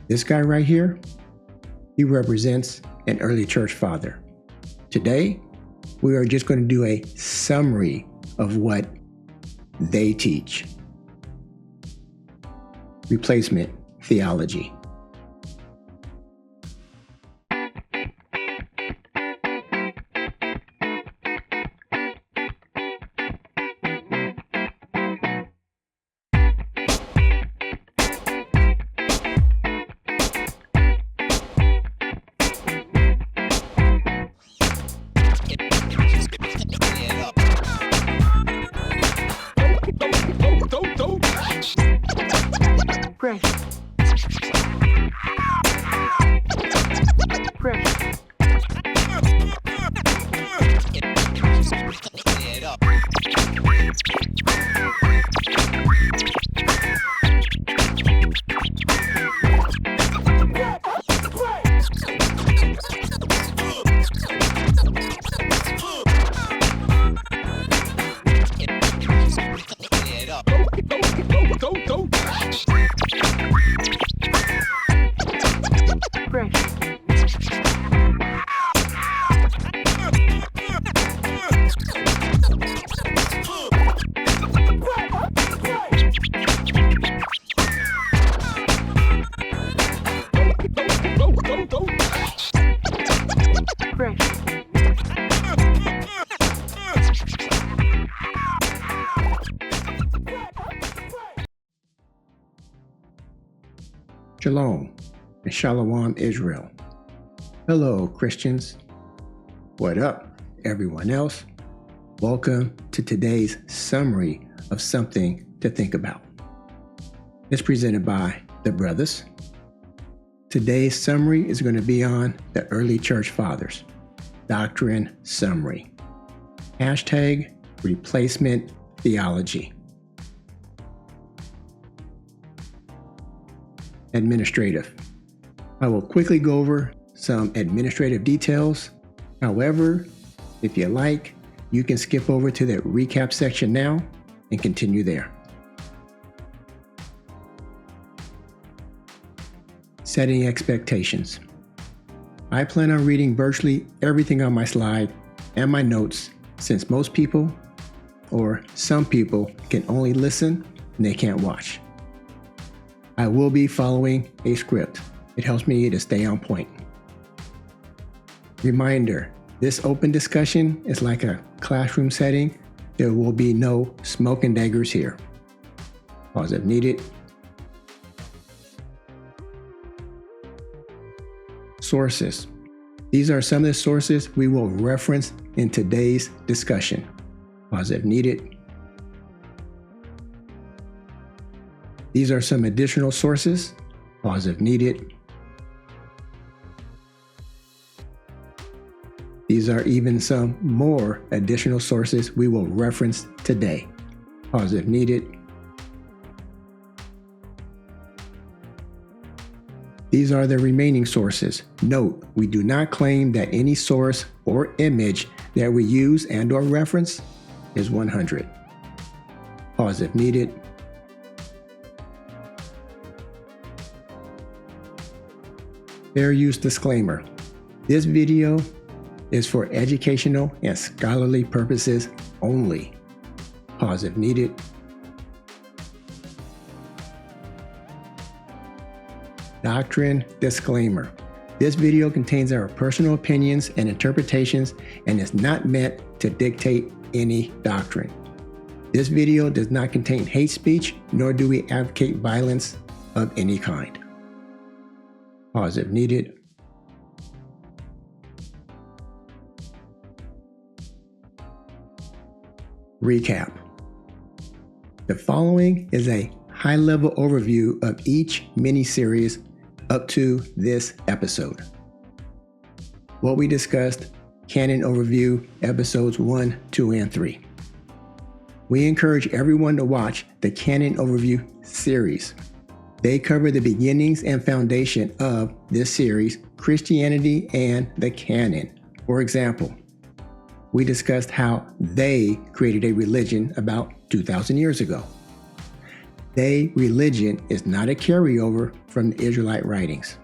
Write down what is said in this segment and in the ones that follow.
This guy right here, he represents an early church father. Today, we are just going to do a summary of what they teach. Replacement theology. Shalom and Shalom Israel. Hello, Christians. What up, everyone else? Welcome to today's summary of something to think about. It's presented by the brothers. Today's summary is going to be on the early church fathers. Doctrine summary. Hashtag replacement theology. Administrative. I will quickly go over some administrative details. However, if you like, you can skip over to the recap section now and continue there. Setting expectations. I plan on reading virtually everything on my slide and my notes, since most people, or some people, can only listen and they can't watch. I will be following a script. It helps me to stay on point. Reminder, this open discussion is like a classroom setting. There will be no smoke and daggers here. Pause if needed. Sources. These are some of the sources we will reference in today's discussion. Pause if needed. These are some additional sources. Pause if needed. These are even some more additional sources we will reference today. Pause if needed. These are the remaining sources. Note, we do not claim that any source or image that we use and or reference is 100. Pause if needed. Fair use disclaimer. This video is for educational and scholarly purposes only. Pause if needed. Doctrine disclaimer. This video contains our personal opinions and interpretations and is not meant to dictate any doctrine. This video does not contain hate speech, nor do we advocate violence of any kind. Pause if needed. Recap. The following is a high-level overview of each mini-series up to this episode. What we discussed, Canon Overview, episodes 1, 2, and 3. We encourage everyone to watch the Canon Overview series. They cover the beginnings and foundation of this series, Christianity and the Canon. For example, we discussed how they created a religion about 2,000 years ago. They religion is not a carryover from the Israelite writings.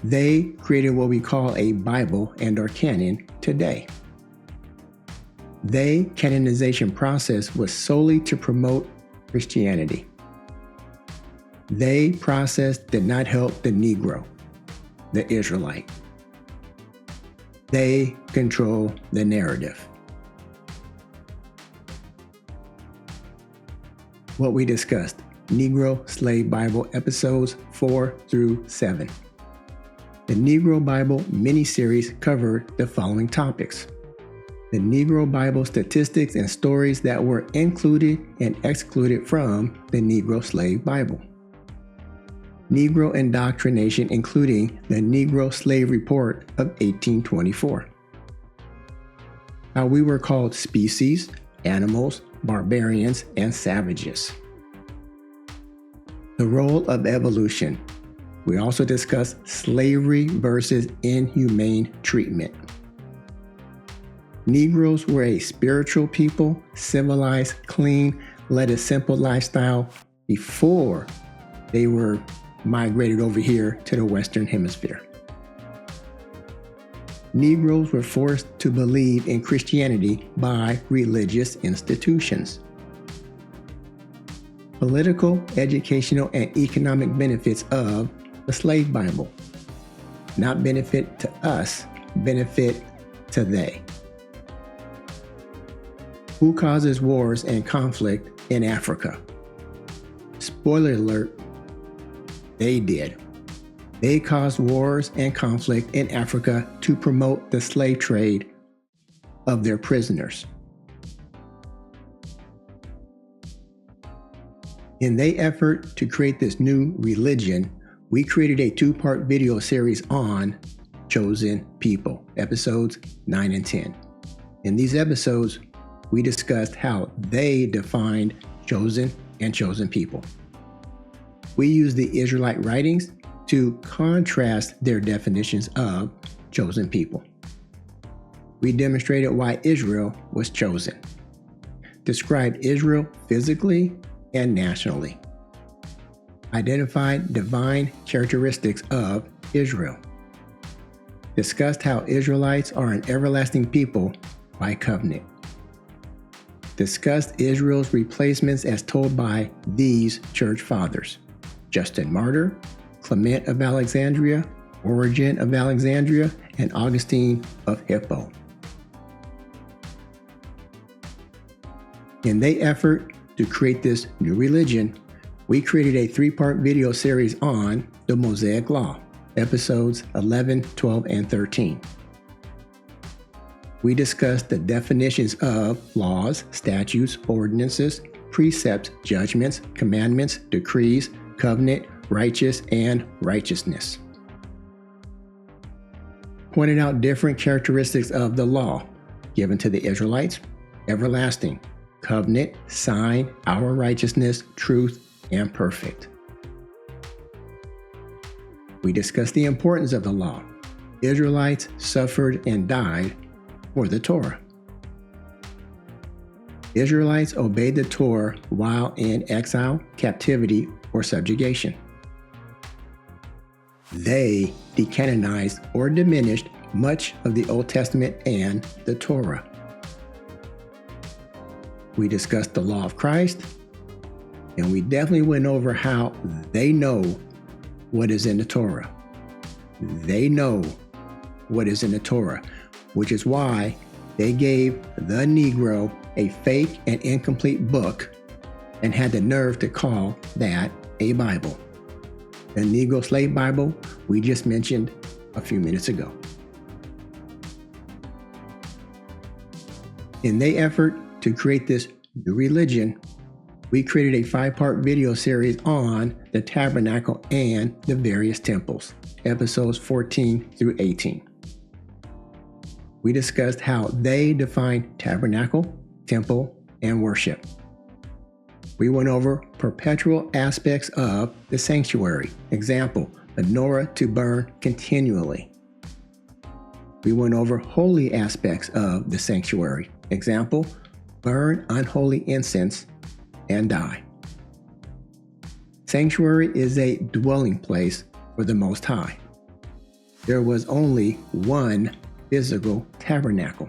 They created what we call a Bible and/or canon today. They canonization process was solely to promote Christianity. They process did not help the Negro, the Israelite. They control the narrative. What we discussed, Negro Slave Bible episodes 4 through 7. The Negro Bible mini-series covered the following topics: the Negro Bible statistics and stories that were included and excluded from the Negro Slave Bible. Negro indoctrination, including the Negro Slave Report of 1824. How we were called species, animals, barbarians, and savages. The role of evolution. We also discussed slavery versus inhumane treatment. Negroes were a spiritual people, civilized, clean, led a simple lifestyle before they were migrated over here to the Western Hemisphere. Negroes were forced to believe in Christianity by religious institutions. Political, educational, and economic benefits of the Slave Bible. Not benefit to us, benefit to they. Who causes wars and conflict in Africa? Spoiler alert, they did. They caused wars and conflict in Africa to promote the slave trade of their prisoners. In their effort to create this new religion, we created a 2-part video series on chosen people, episodes 9 and 10. In these episodes, we discussed how they defined chosen and chosen people. We used the Israelite writings to contrast their definitions of chosen people. We demonstrated why Israel was chosen, described Israel physically and nationally, identified divine characteristics of Israel, discussed how Israelites are an everlasting people by covenant, discussed Israel's replacements as told by these church fathers: Justin Martyr, Clement of Alexandria, Origen of Alexandria, and Augustine of Hippo. In their effort to create this new religion, we created a 3-part video series on the Mosaic Law, episodes 11, 12, and 13. We discussed the definitions of laws, statutes, ordinances, precepts, judgments, commandments, decrees, covenant, righteous, and righteousness. Pointed out different characteristics of the law given to the Israelites: everlasting, covenant, sign, our righteousness, truth, and perfect. We discussed the importance of the law. Israelites suffered and died for the Torah. Israelites obeyed the Torah while in exile, captivity, or subjugation. They decanonized or diminished much of the Old Testament and the Torah. We discussed the law of Christ, and we definitely went over how they know what is in the Torah. They know what is in the Torah, which is why they gave the Negro a fake and incomplete book and had the nerve to call that a Bible. The Negro Slave Bible we just mentioned a few minutes ago. In their effort to create this new religion, we created a 5-part video series on the tabernacle and the various temples, episodes 14 through 18. We discussed how they define tabernacle, temple, and worship. We went over perpetual aspects of the sanctuary. Example, menorah to burn continually. We went over holy aspects of the sanctuary. Example, burn unholy incense and die. Sanctuary is a dwelling place for the Most High. There was only one physical tabernacle.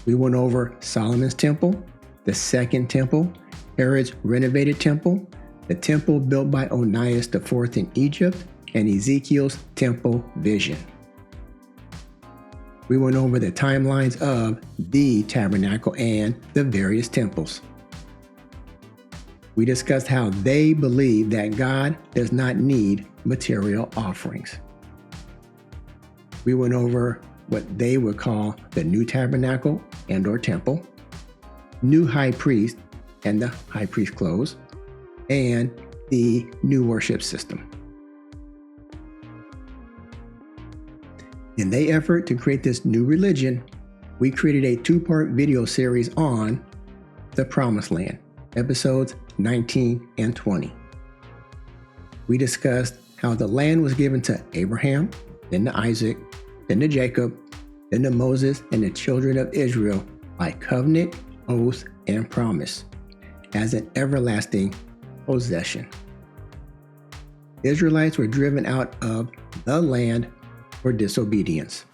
We went over Solomon's temple, the second temple, Herod's renovated temple, the temple built by Onias IV in Egypt, and Ezekiel's temple vision. We went over the timelines of the tabernacle and the various temples. We discussed how they believe that God does not need material offerings. We went over what they would call the new tabernacle and/or temple, new high priest and the high priest clothes, and the new worship system. In their effort to create this new religion, we created a two-part video series on the Promised Land, episodes 19 and 20. We discussed how the land was given to Abraham, then to Isaac, then to Jacob, then to Moses and the children of Israel by covenant, oath, and promise as an everlasting possession. Israelites were driven out of the land for disobedience.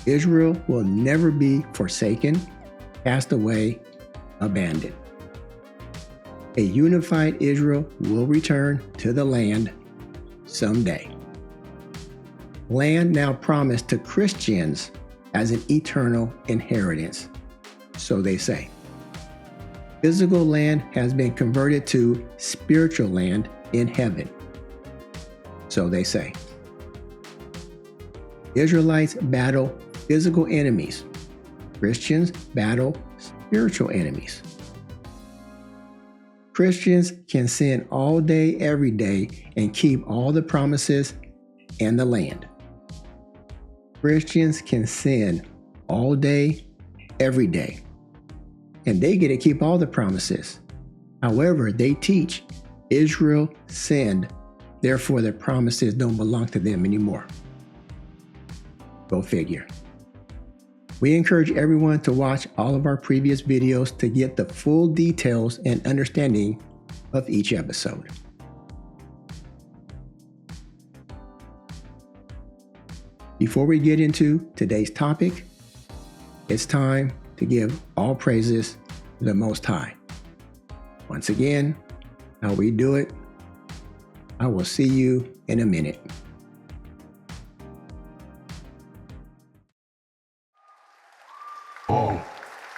Israel will never be forsaken, cast away, abandoned. A unified Israel will return to the land someday. Land now promised to Christians as an eternal inheritance, so they say. Physical land has been converted to spiritual land in heaven, so they say. Israelites battle physical enemies. Christians battle spiritual enemies. Christians can sin all day, every day, and keep all the promises and the land. Christians can sin all day, every day, and they get to keep all the promises. However, they teach Israel sinned, therefore the promises don't belong to them anymore. Go figure. We encourage everyone to watch all of our previous videos to get the full details and understanding of each episode. Before we get into today's topic, it's time to give all praises to the Most High. Once again, how we do it, I will see you in a minute. All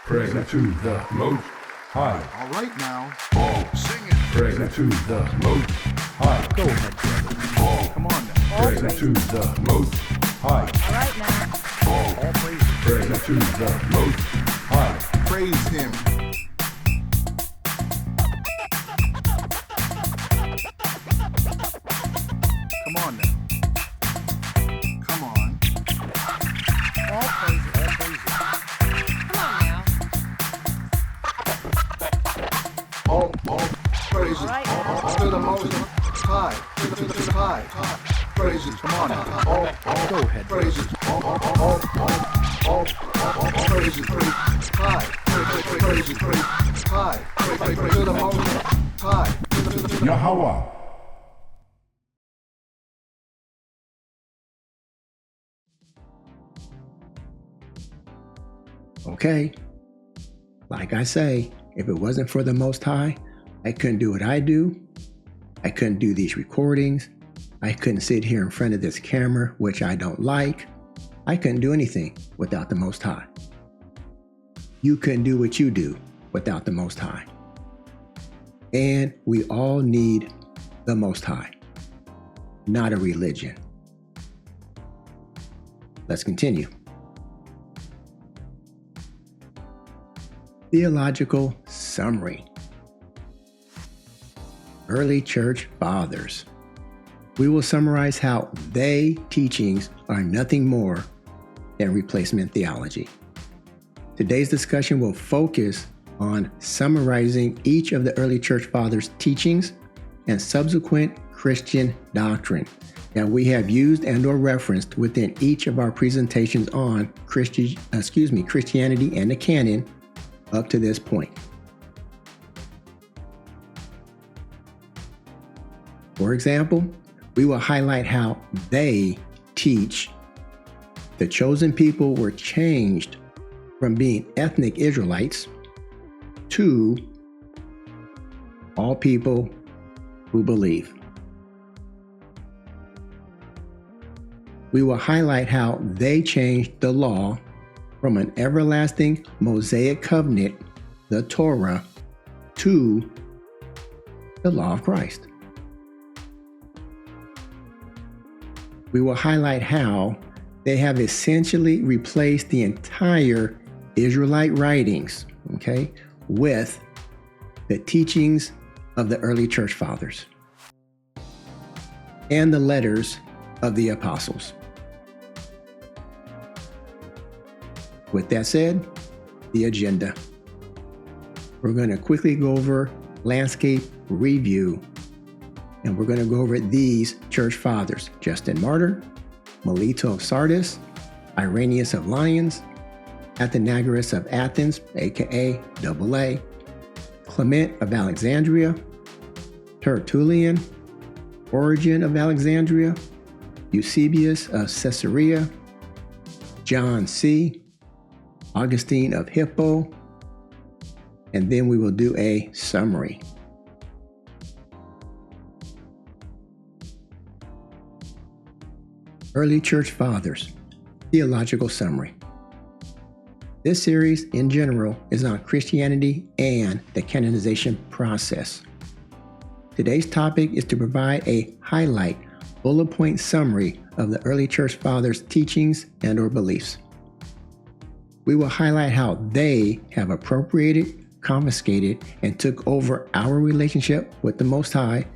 praise to the Most High. All right now. All Sing it. praise to the Most High. Go ahead, brother. All Come on now. praise to the Most High. All right now. All praise. Praise to the Most High. Praise him. Come on now. Come on. All praises. All praises. Come on now. All praises. All right now. To the Most High. To the high. Praises. Come on now. All Go ahead. praises. All praises. Praise high. Praises. Praise high. To the Most High. Yahawah. Okay, like I say, if it wasn't for the Most High, I couldn't do what I do. I couldn't do these recordings. I couldn't sit here in front of this camera, which I don't like. I couldn't do anything without the Most High. You couldn't do what you do without the Most High. And we all need the Most High, not a religion. Let's continue. Theological summary. Early Church Fathers. We will summarize how their teachings are nothing more than replacement theology. Today's discussion will focus on summarizing each of the early Church Fathers' teachings and subsequent Christian doctrine that we have used and or referenced within each of our presentations on Christianity and the canon up to this point. For example, we will highlight how they teach the chosen people were changed from being ethnic Israelites to all people who believe. We will highlight how they changed the law from an everlasting Mosaic covenant, the Torah, to the law of Christ. We will highlight how they have essentially replaced the entire Israelite writings, with the teachings of the early church fathers and the letters of the apostles. With that said, the agenda. We're going to quickly go over landscape review, and we're going to go over these church fathers: Justin Martyr, Melito of Sardis, Irenaeus of Lyons, Athenagoras of Athens, aka AA, Clement of Alexandria, Tertullian, Origen of Alexandria, Eusebius of Caesarea, John C., Augustine of Hippo, and then we will do a summary. Early Church Fathers, Theological Summary. This series, in general, is on Christianity and the canonization process. Today's topic is to provide a highlight, bullet point summary of the early Church Fathers' teachings and/or beliefs. We will highlight how they have appropriated, confiscated, and took over our relationship with the Most High,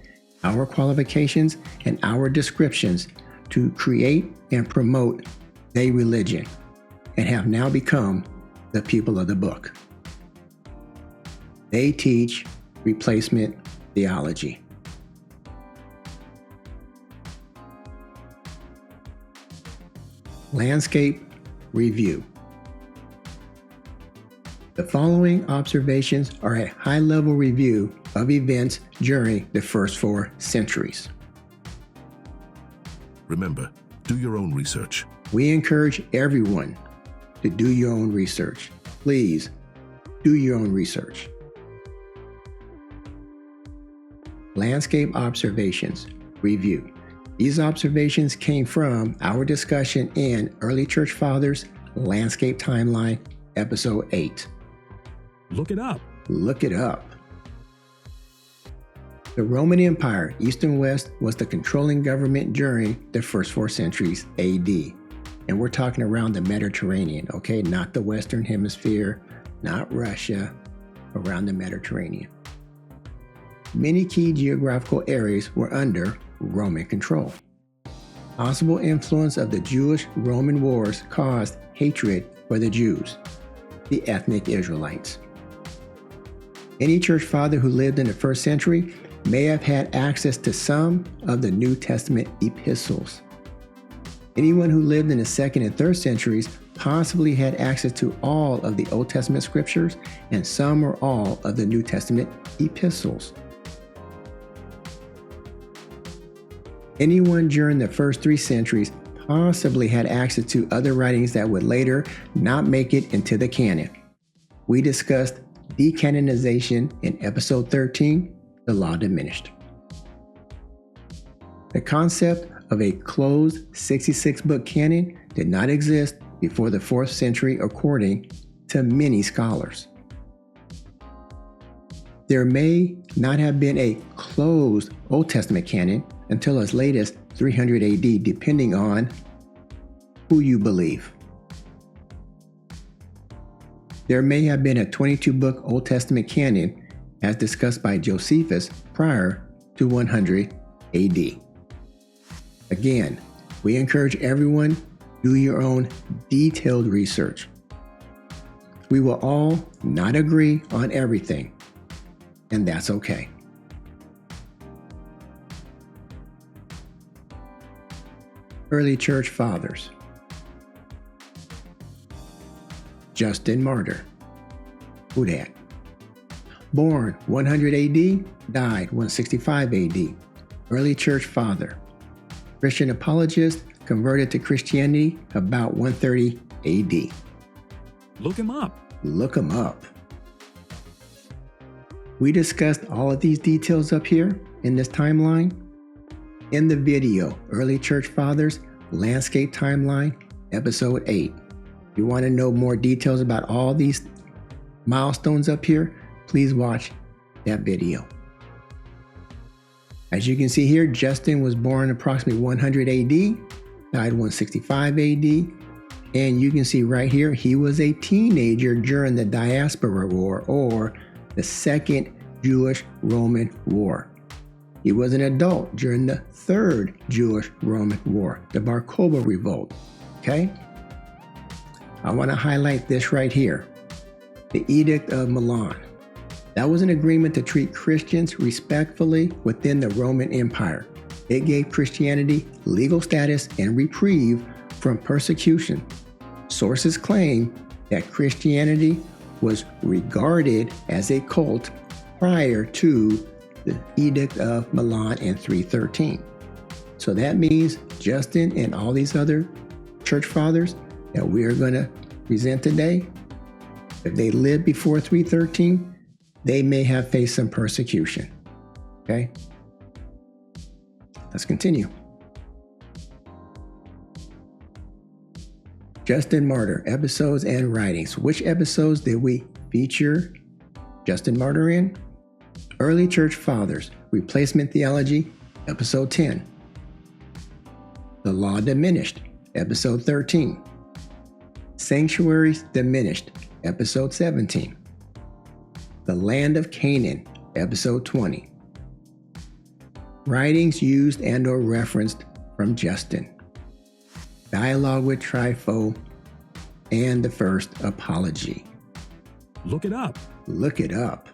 our qualifications, and our descriptions to create and promote their religion, and have now become the people of the book. They teach replacement theology. Landscape review. The following observations are a high-level review of events during the first 4 centuries. Remember, do your own research. We encourage everyone to do your own research. Please, do your own research. Landscape observations review. These observations came from our discussion in Early Church Fathers Landscape Timeline, Episode 8. Look it up. Look it up. The Roman Empire, East and West, was the controlling government during the first 4 centuries AD. And we're talking around the Mediterranean, not the Western Hemisphere, not Russia, around the Mediterranean. Many key geographical areas were under Roman control. Possible influence of the Jewish-Roman wars caused hatred for the Jews, the ethnic Israelites. Any church father who lived in the first century may have had access to some of the New Testament epistles. Anyone who lived in the 2nd and 3rd centuries possibly had access to all of the Old Testament scriptures and some or all of the New Testament epistles. Anyone during the first 3 centuries possibly had access to other writings that would later not make it into the canon. We discussed decanonization in episode 13, The Law Diminished. The concept of a closed 66-book canon did not exist before the 4th century, according to many scholars. There may not have been a closed Old Testament canon until as late as 300 AD, depending on who you believe. There may have been a 22-book Old Testament canon, as discussed by Josephus prior to 100 AD. Again, we encourage everyone, do your own detailed research. We will all not agree on everything, and that's okay. Early Church Fathers. Justin Martyr. Who dat? Born 100 AD, died 165 AD. early church father, Christian apologist, converted to Christianity about 130 AD. Look him up. Look him up. We discussed all of these details up here in this timeline in the video, Early Church Fathers Landscape Timeline, Episode 8. If you want to know more details about all these milestones up here, please watch that video. As you can see here, Justin was born approximately 100 AD, died 165 AD, and you can see right here, he was a teenager during the Diaspora War, or the Second Jewish-Roman War. He was an adult during the Third Jewish-Roman War, the Bar Kokhba Revolt. Okay? I want to highlight this right here, the Edict of Milan. That was an agreement to treat Christians respectfully within the Roman Empire. It gave Christianity legal status and reprieve from persecution. Sources claim that Christianity was regarded as a cult prior to the Edict of Milan in 313. So that means Justin and all these other church fathers that we are going to present today, if they lived before 313, they may have faced some persecution. Okay? Let's continue. Justin Martyr, episodes and writings. Which episodes did we feature Justin Martyr in? Early Church Fathers, Replacement Theology, Episode 10. The Law Diminished, Episode 13. Sanctuaries Diminished, Episode 17. The Land of Canaan, Episode 20. Writings used and or referenced from Justin. Dialogue with Trypho, and the First Apology. Look it up. Look it up.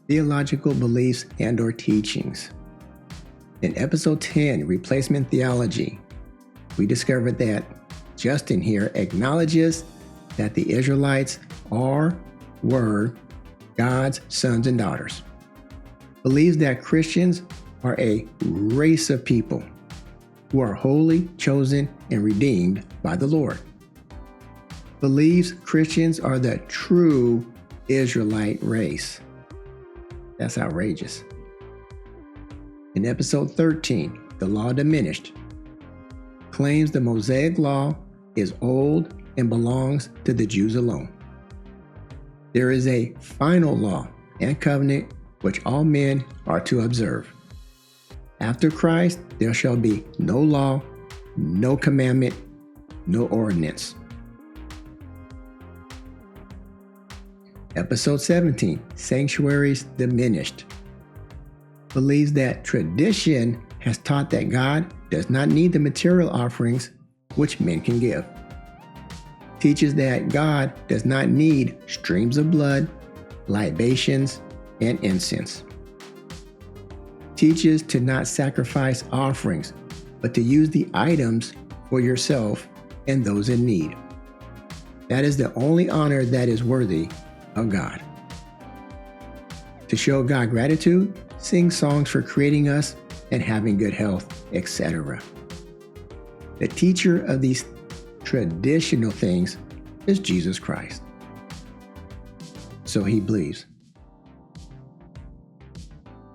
Theological beliefs and or teachings. In Episode 10, Replacement Theology, we discovered that Justin here acknowledges that the Israelites were God's sons and daughters. Believes that Christians are a race of people who are holy, chosen, and redeemed by the Lord. Believes Christians are the true Israelite race. That's outrageous. In Episode 13, The Law Diminished, claims the Mosaic Law is old and belongs to the Jews alone. There is a final law and covenant which all men are to observe. After Christ, there shall be no law, no commandment, no ordinance. Episode 17, Sanctuaries Diminished, believes that tradition has taught that God does not need the material offerings which men can give. Teaches that God does not need streams of blood, libations, and incense. Teaches to not sacrifice offerings, but to use the items for yourself and those in need. That is the only honor that is worthy of God. To show God gratitude, sing songs for creating us and having good health, etc. The teacher of these traditional things is Jesus Christ. So he believes.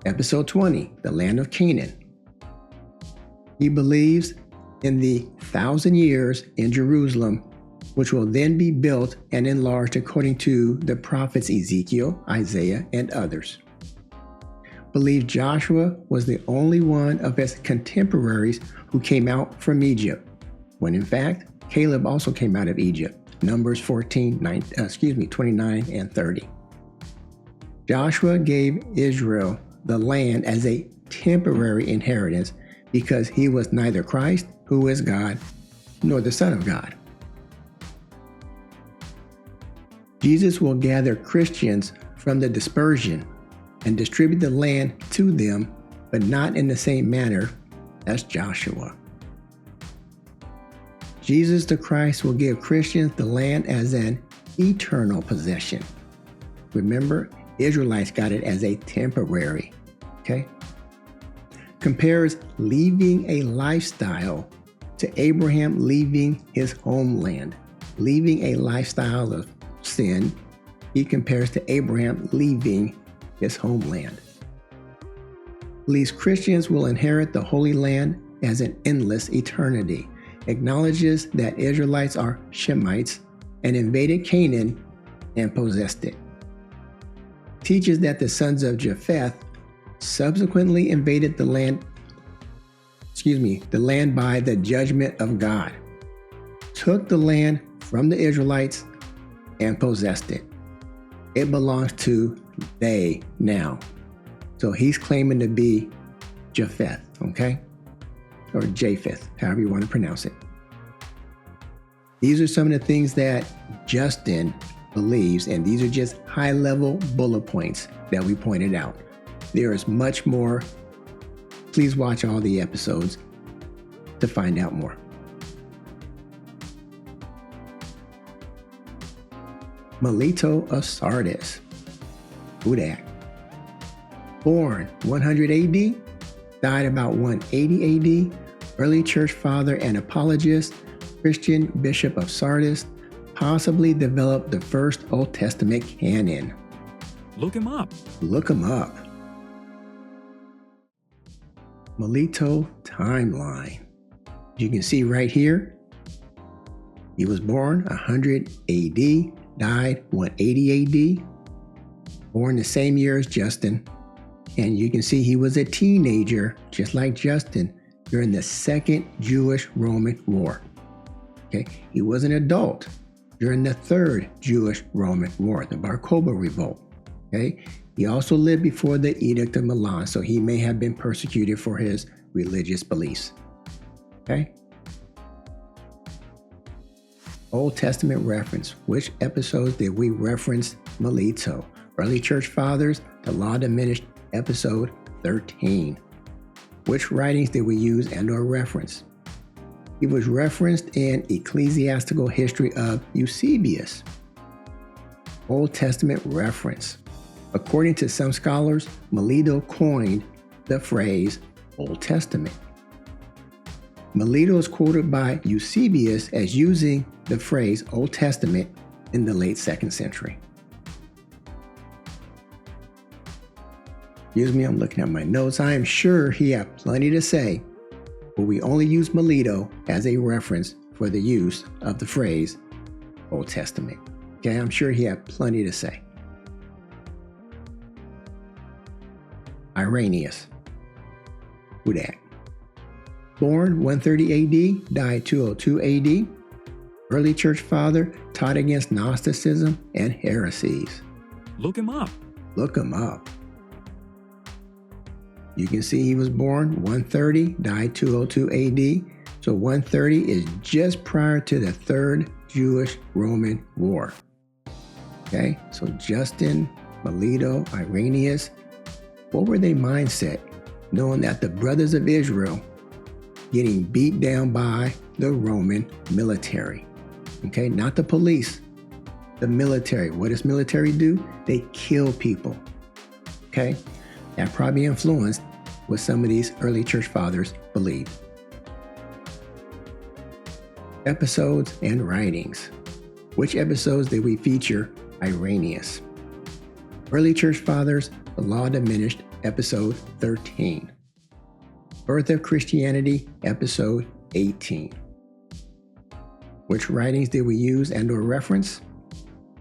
Episode 20, The Land of Canaan. He believes in the 1,000 years in Jerusalem, which will then be built and enlarged according to the prophets Ezekiel, Isaiah, and others. Believes Joshua was the only one of his contemporaries who came out from Egypt, when in fact, Caleb also came out of Egypt. Numbers 29 and 30. Joshua gave Israel the land as a temporary inheritance because he was neither Christ, who is God, nor the Son of God. Jesus will gather Christians from the dispersion and distribute the land to them, but not in the same manner as Joshua. Jesus the Christ will give Christians the land as an eternal possession. Remember, Israelites got it as a temporary Okay? Compares leaving a lifestyle to Abraham leaving his homeland. Leaving a lifestyle of sin, he compares to Abraham leaving his homeland. Believes Christians will inherit the Holy Land as an endless eternity. Acknowledges that Israelites are Shemites and invaded Canaan and possessed it. Teaches that the sons of Japheth subsequently invaded the land by the judgment of God, took the land from the Israelites and possessed it. It belongs to they now. So he's claiming to be Japheth, okay? Or Japheth, however you want to pronounce it. These are some of the things that Justin believes, and these are just high-level bullet points that we pointed out. There is much more. Please watch all the episodes to find out more. Melito of Sardis. Who dat? Born 100 AD, died about 180 AD, early church father and apologist, Christian bishop of Sardis, possibly developed the first Old Testament canon. Look him up. Look him up. Melito timeline. You can see right here, he was born 100 AD, died 180 AD, born the same year as Justin. And you can see he was a teenager, just like Justin, during the Second Jewish-Roman War. Okay, he was an adult during the Third Jewish-Roman War, the Bar Kokhba Revolt. Okay, he also lived before the Edict of Milan, so he may have been persecuted for his religious beliefs. Okay. Old Testament reference. Which episodes did we reference Melito? Early Church Fathers, the Law Diminished, episode 13. Which writings did we use and or reference? He was referenced in Ecclesiastical History of Eusebius. Old Testament reference. According to some scholars, Melito coined the phrase Old Testament. Melito is quoted by Eusebius as using the phrase Old Testament in the late 2nd century. Excuse me, I'm looking at my notes. I am sure he had plenty to say, but we only use Melito as a reference for the use of the phrase Old Testament. Okay, I'm sure he had plenty to say. Irenaeus. Who dat? Born 130 AD, died 202 AD. Early church father, taught against Gnosticism and heresies. Look him up. Look him up. You can see he was born 130, died 202 AD. So 130 is just prior to the Third Jewish-Roman War. Okay, so Justin, Melito, Irenaeus, what were their mindset, knowing that the brothers of Israel getting beat down by the Roman military? Okay, not the police, the military. What does military do? They kill people. Okay, that probably influenced what some of these early church fathers believed. Episodes and writings. Which episodes did we feature Irenaeus? Early church fathers, the Law Diminished, episode 13. Birth of Christianity, episode 18. Which writings did we use and or reference?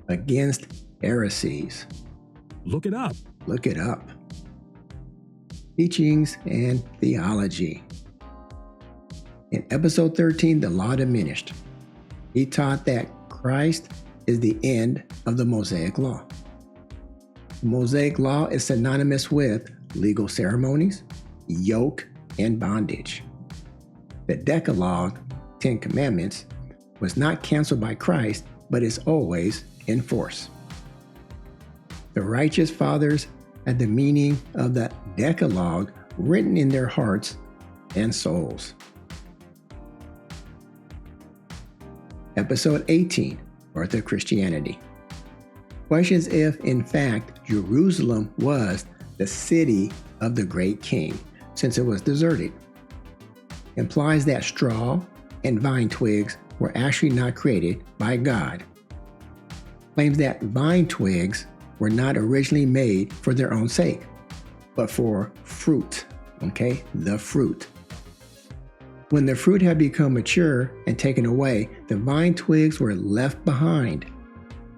Against heresies. Look it up. Look it up. Teachings and Theology. In episode 13, the Law Diminished, he taught that Christ is the end of the Mosaic Law. The Mosaic Law is synonymous with legal ceremonies, yoke, and bondage. The Decalogue, 10 Commandments, was not canceled by Christ, but is always in force. The righteous fathers had the meaning of the Decalogue written in their hearts and souls. Episode 18, Birth of Christianity. Questions if, in fact, Jerusalem was the city of the great king, since it was deserted. Implies that straw and vine twigs were actually not created by God. Claims that vine twigs were not originally made for their own sake, but for fruit, the fruit. When the fruit had become mature and taken away, the vine twigs were left behind,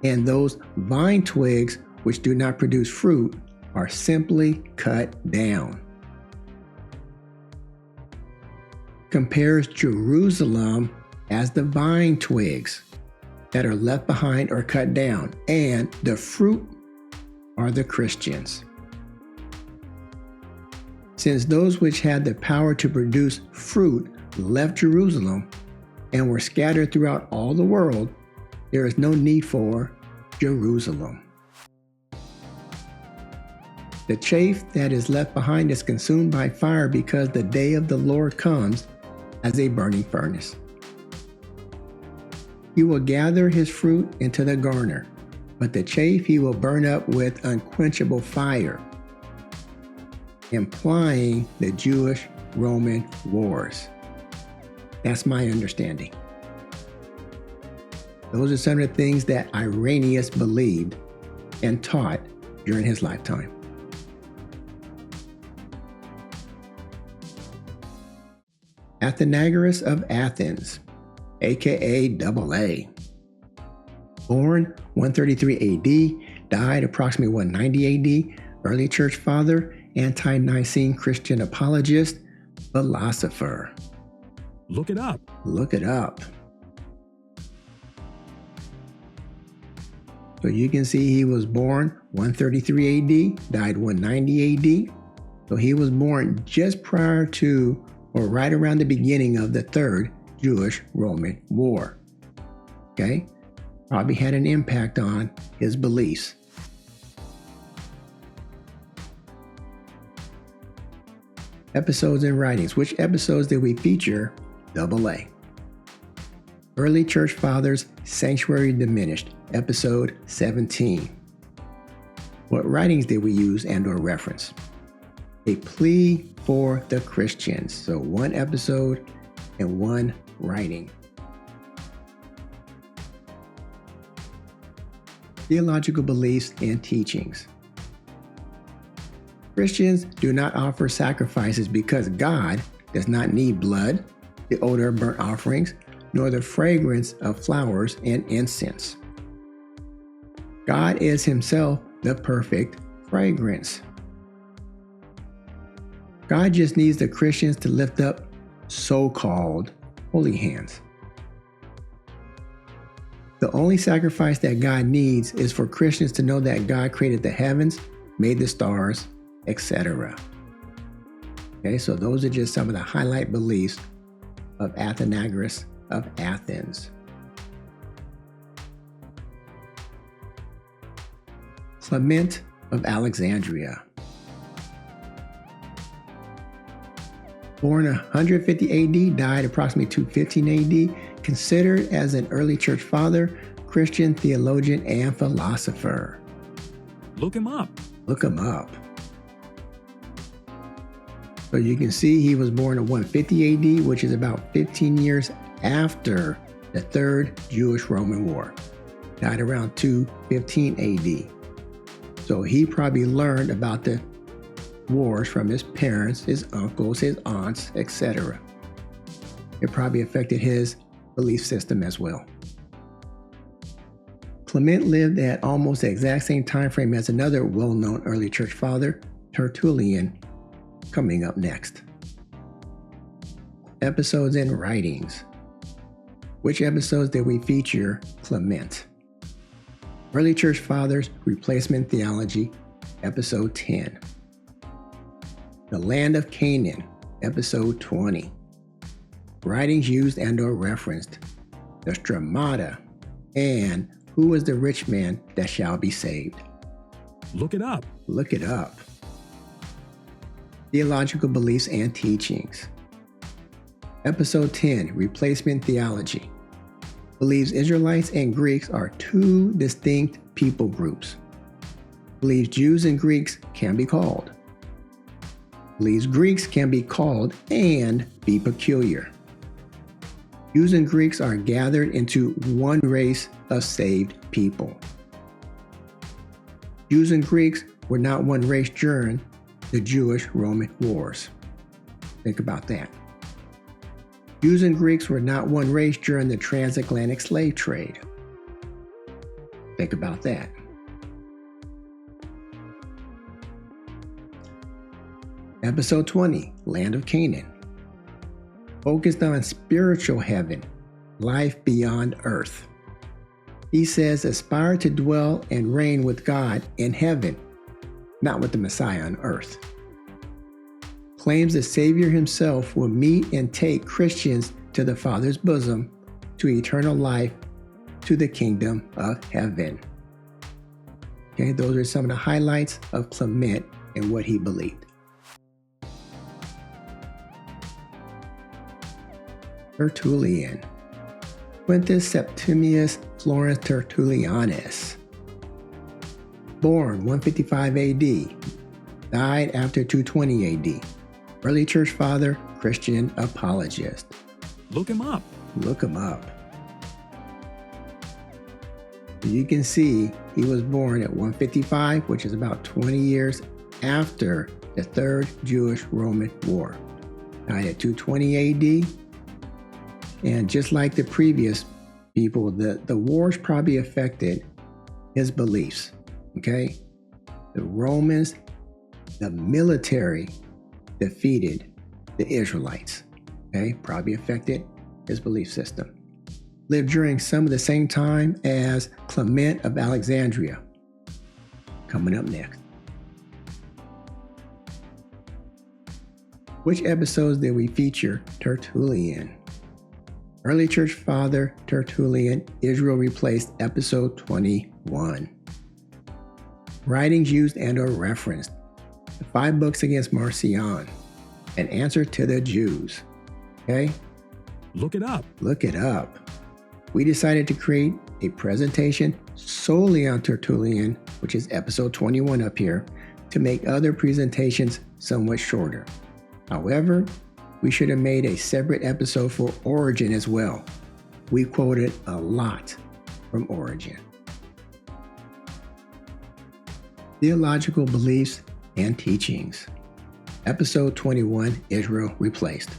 and those vine twigs which do not produce fruit are simply cut down. Compares Jerusalem as the vine twigs that are left behind or cut down, and the fruit are the Christians. Since those which had the power to produce fruit left Jerusalem and were scattered throughout all the world, there is no need for Jerusalem. The chaff that is left behind is consumed by fire, because the day of the Lord comes as a burning furnace. He will gather his fruit into the garner, but the chaff he will burn up with unquenchable fire, implying the Jewish-Roman wars. That's my understanding. Those are some of the things that Irenaeus believed and taught during his lifetime. Athenagoras of Athens, aka AA. Born 133 AD, died approximately 190 AD, early church father, anti-Nicene Christian apologist, philosopher. Look it up. Look it up. So you can see he was born 133 AD, died 190 AD. So he was born just prior to or right around the beginning of the Third Jewish-Roman War. Probably had an impact on his beliefs. Episodes and writings. Which episodes did we feature? AA. Early Church Fathers, Sanctuary Diminished, episode 17. What writings did we use and/or reference? A plea for the Christians. So one episode and one writing. Theological beliefs and teachings. Christians do not offer sacrifices because God does not need blood, the odor of burnt offerings, nor the fragrance of flowers and incense. God is himself the perfect fragrance. God just needs the Christians to lift up so-called holy hands. The only sacrifice that God needs is for Christians to know that God created the heavens, made the stars, etc. So those are just some of the highlight beliefs of Athenagoras of Athens. Clement of Alexandria. Born 150 AD, died approximately 215 AD, considered as an early church father, Christian theologian, and philosopher. Look him up. Look him up. So you can see he was born in 150 AD, which is about 15 years after the Third Jewish-Roman War. Died around 215 AD. So he probably learned about the wars from his parents, his uncles, his aunts, etc. It probably affected his belief system as well. Clement lived at almost the exact same time frame as another well-known early church father, Tertullian, coming up next. Episodes and writings. Which episodes did we feature Clement? Early Church Fathers, Replacement Theology, episode 10. The Land of Canaan, episode 20. Writings used and/or referenced, the Stramata, and Who is the Rich Man That Shall Be Saved? Look it up. Look it up. Theological beliefs and teachings. Episode 10, Replacement Theology. Believes Israelites and Greeks are two distinct people groups. Believes Jews and Greeks can be called. Believes Greeks can be called and be peculiar. Jews and Greeks are gathered into one race of saved people. Jews and Greeks were not one race during the Jewish-Roman wars. Think about that. Jews and Greeks were not one race during the transatlantic slave trade. Think about that. Episode 20, Land of Canaan. Focused on spiritual heaven, life beyond earth. He says, aspire to dwell and reign with God in heaven, not with the Messiah on earth. Claims the Savior himself will meet and take Christians to the Father's bosom, to eternal life, to the kingdom of heaven. Okay, those are some of the highlights of Clement and what he believed. Tertullian. Quintus Septimius Florence Tertullianus. Born 155 AD. Died after 220 AD. Early church father, Christian apologist. Look him up. Look him up. You can see he was born at 155, which is about 20 years after the Third Jewish-Roman War. Died at 220 AD. And just like the previous people, the wars probably affected his beliefs. Okay? The Romans, the military, defeated the Israelites. Okay? Probably affected his belief system. Lived during some of the same time as Clement of Alexandria. Coming up next. Which episodes did we feature Tertullian? Early church father Tertullian, Israel replaced, episode 21. Writings used and or referenced. The 5 books against Marcion. An answer to the Jews. Okay? Look it up. Look it up. We decided to create a presentation solely on Tertullian, which is episode 21 up here, to make other presentations somewhat shorter. However, we should have made a separate episode for Origen as well. We quoted a lot from Origen. Theological beliefs and teachings. Episode 21, Israel replaced.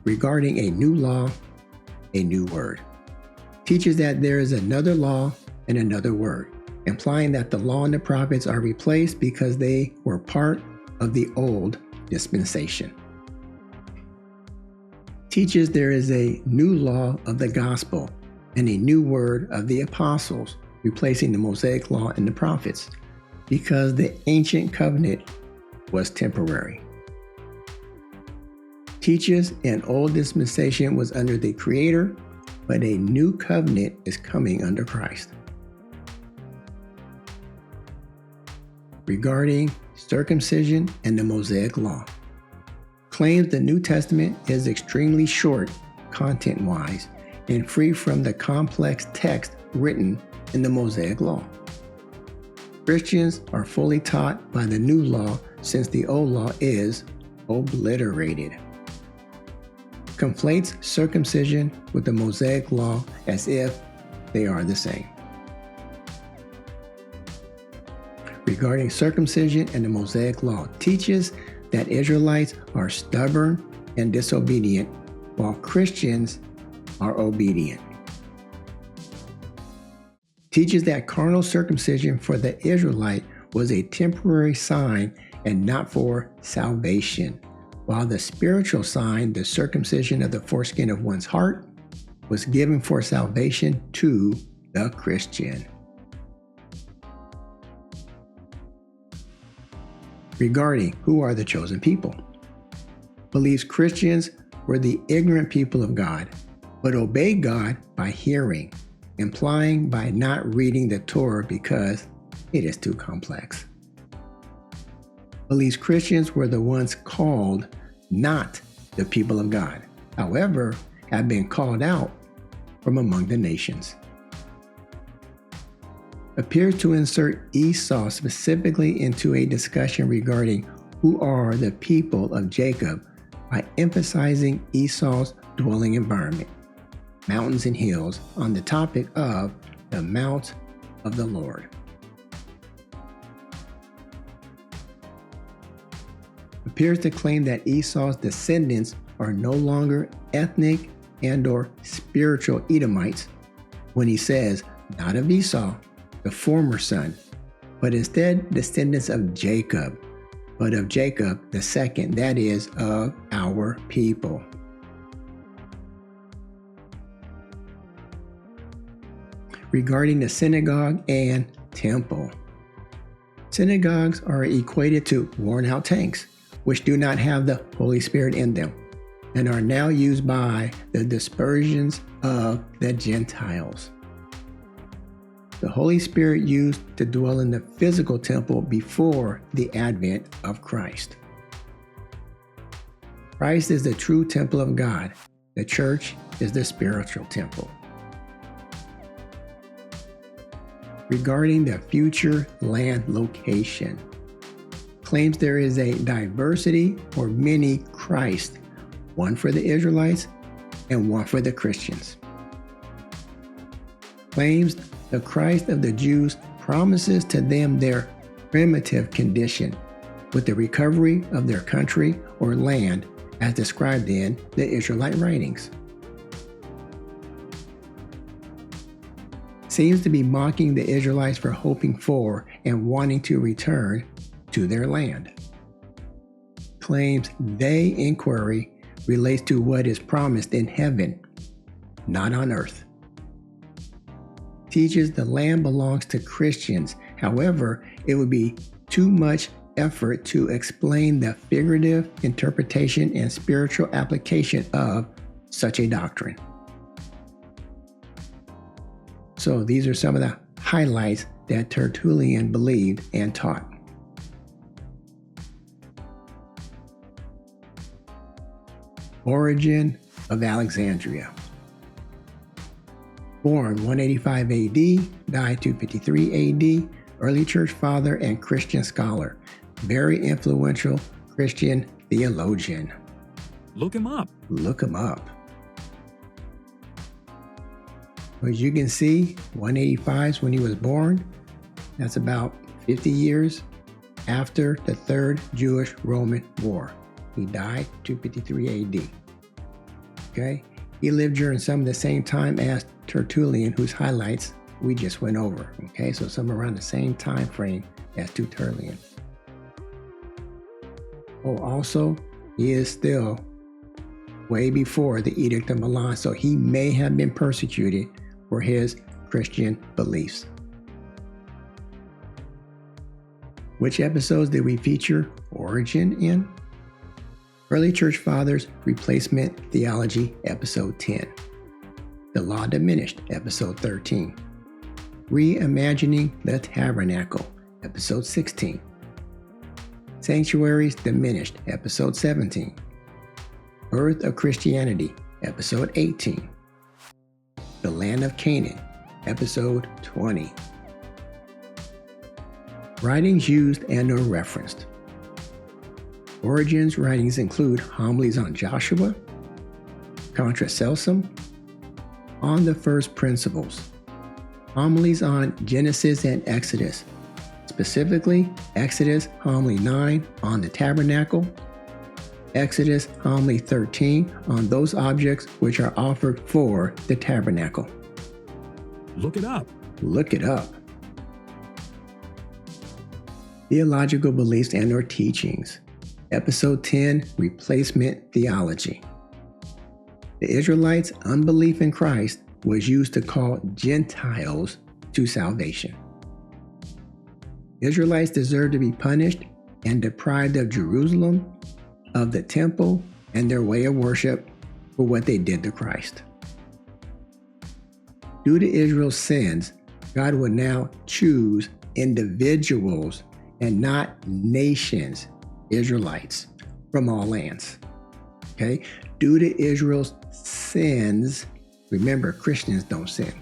Regarding a new law, a new word. Teaches that there is another law and another word, implying that the law and the prophets are replaced because they were part of the old dispensation. Teaches there is a new law of the gospel and a new word of the apostles, replacing the Mosaic law and the prophets, because the ancient covenant was temporary. Teaches an old dispensation was under the Creator, but a new covenant is coming under Christ. Regarding circumcision and the Mosaic law. Claims the New Testament is extremely short, content-wise, and free from the complex text written in the Mosaic law. Christians are fully taught by the new law since the old law is obliterated. Conflates circumcision with the Mosaic law as if they are the same. Regarding circumcision and the Mosaic law, teaches that Israelites are stubborn and disobedient, while Christians are obedient. Teaches that carnal circumcision for the Israelite was a temporary sign and not for salvation, while the spiritual sign, the circumcision of the foreskin of one's heart, was given for salvation to the Christian. Regarding who are the chosen people. Believes Christians were the ignorant people of God, but obeyed God by hearing, implying by not reading the Torah because it is too complex. Believes Christians were the ones called, not the people of God, however, have been called out from among the nations. Appears to insert Esau specifically into a discussion regarding who are the people of Jacob, by emphasizing Esau's dwelling environment, mountains and hills, on the topic of the Mount of the Lord. Appears to claim that Esau's descendants are no longer ethnic and/or spiritual Edomites when he says, not of Esau, the former son, but instead descendants of Jacob, but of Jacob the second, that is, of our people. Regarding the synagogue and temple. Synagogues are equated to worn-out tanks, which do not have the Holy Spirit in them, and are now used by the dispersions of the Gentiles. The Holy Spirit used to dwell in the physical temple before the advent of Christ. Christ is the true temple of God. The church is the spiritual temple. Regarding the future land location, claims there is a diversity or many Christ, one for the Israelites and one for the Christians. Claims the Christ of the Jews promises to them their primitive condition with the recovery of their country or land as described in the Israelite writings. Seems to be mocking the Israelites for hoping for and wanting to return to their land. Claims they inquiry relates to what is promised in heaven, not on earth. Teaches the land belongs to Christians. However, it would be too much effort to explain the figurative interpretation and spiritual application of such a doctrine. So these are some of the highlights that Tertullian believed and taught. Origen of Alexandria. Born 185 AD, died 253 AD, early church father and Christian scholar, very influential Christian theologian. Look him up. Look him up. As you can see, 185 is when he was born. That's about 50 years after the Third Jewish-Roman War. He died 253 AD. Okay? He lived during some of the same time as Tertullian, whose highlights we just went over. Okay? So somewhere around the same time frame as Tertullian. Oh, also, he is still way before the Edict of Milan, so he may have been persecuted for his Christian beliefs. Which episodes did we feature Origen in? Early Church Fathers Replacement Theology, Episode 10. The Law Diminished, Episode 13. Reimagining the Tabernacle, Episode 16. Sanctuaries Diminished, Episode 17. Birth of Christianity, Episode 18. The Land of Canaan, Episode 20. Writings used and or referenced. Origen's writings include homilies on Joshua, Contra Celsum, on the first principles, homilies on Genesis and Exodus, specifically Exodus homily 9 on the tabernacle, Exodus homily 13 on those objects which are offered for the tabernacle. Look it up. Look it up. Theological beliefs and or teachings. Episode 10, Replacement Theology. The Israelites' unbelief in Christ was used to call Gentiles to salvation. Israelites deserved to be punished and deprived of Jerusalem, of the temple, and their way of worship for what they did to Christ. Due to Israel's sins, God would now choose individuals and not nations, Israelites, from all lands. Okay? Due to Israel's sins, remember, Christians don't sin.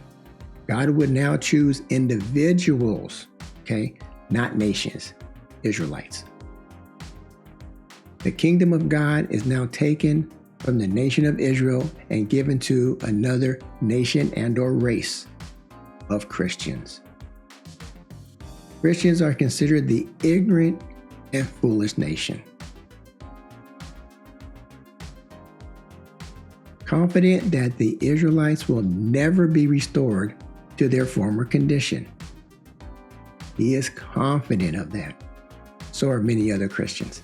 God would now choose individuals, okay, not nations, Israelites. The kingdom of God is now taken from the nation of Israel and given to another nation and or race of Christians. Christians are considered the ignorant and foolish nation. Confident that the Israelites will never be restored to their former condition. He is confident of that. So are many other Christians.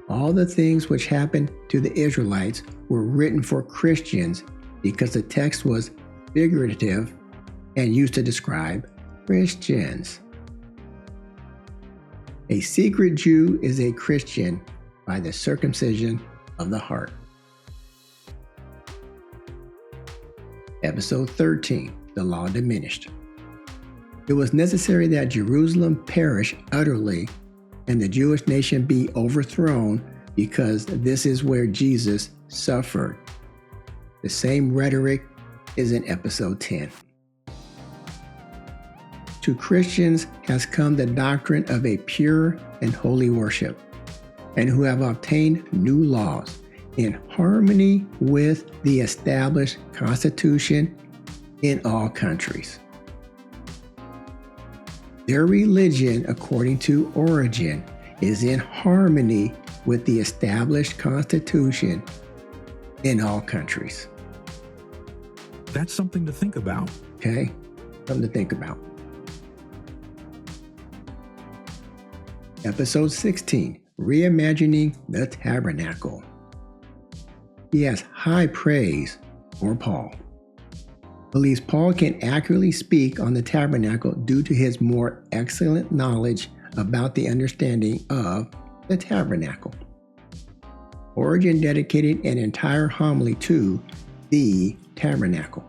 All the things which happened to the Israelites were written for Christians because the text was figurative and used to describe Christians. A secret Jew is a Christian by the circumcision of the heart. Episode 13, The Law Diminished. It was necessary that Jerusalem perish utterly and the Jewish nation be overthrown because this is where Jesus suffered. The same rhetoric is in episode 10. To Christians has come the doctrine of a pure and holy worship, and who have obtained new laws in harmony with the established constitution in all countries. Their religion, according to Origen, is in harmony with the established constitution in all countries. That's something to think about. Okay? Something to think about. Episode 16, Reimagining the Tabernacle. He has high praise for Paul. Believes Paul can accurately speak on the tabernacle due to his more excellent knowledge about the understanding of the tabernacle. Origen dedicated an entire homily to the tabernacle.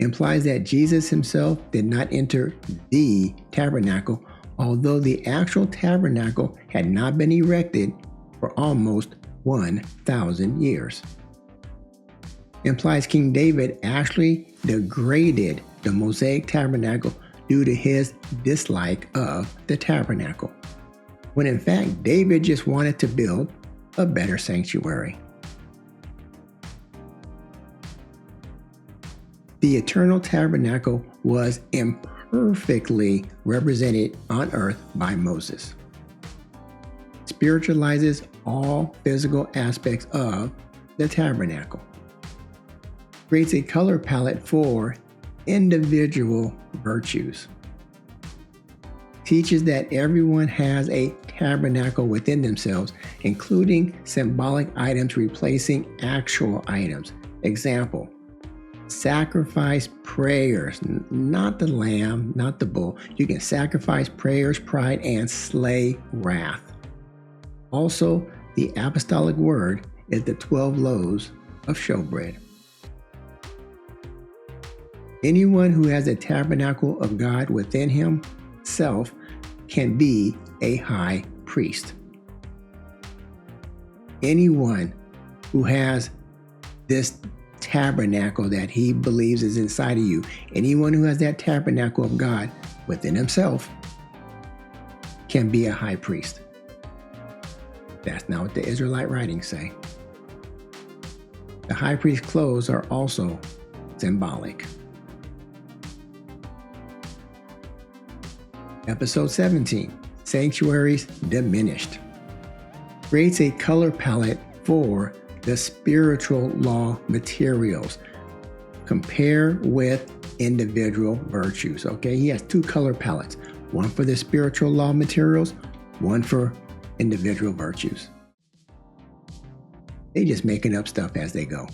Implies that Jesus himself did not enter the tabernacle, although the actual tabernacle had not been erected for almost 1,000 years. Implies King David actually degraded the Mosaic tabernacle due to his dislike of the tabernacle, when in fact David just wanted to build a better sanctuary. The eternal tabernacle was imperfectly represented on earth by Moses. Spiritualizes all physical aspects of the tabernacle. Creates a color palette for individual virtues. Teaches that everyone has a tabernacle within themselves, including symbolic items replacing actual items. Example, sacrifice prayers, not the lamb, not the bull. You can sacrifice prayers, pride, and slay wrath. Also, the apostolic word is the 12 loaves of showbread. Anyone who has a tabernacle of God within himself can be a high priest. Anyone who has this tabernacle that he believes is inside of you, anyone who has that tabernacle of God within himself can be a high priest. That's not what the Israelite writings say. The high priest's clothes are also symbolic. Episode 17, Sanctuaries Diminished. Creates a color palette for the spiritual law materials. Compare with individual virtues. Okay, he has two color palettes, one for the spiritual law materials, one for individual virtues. They just making up stuff as they go.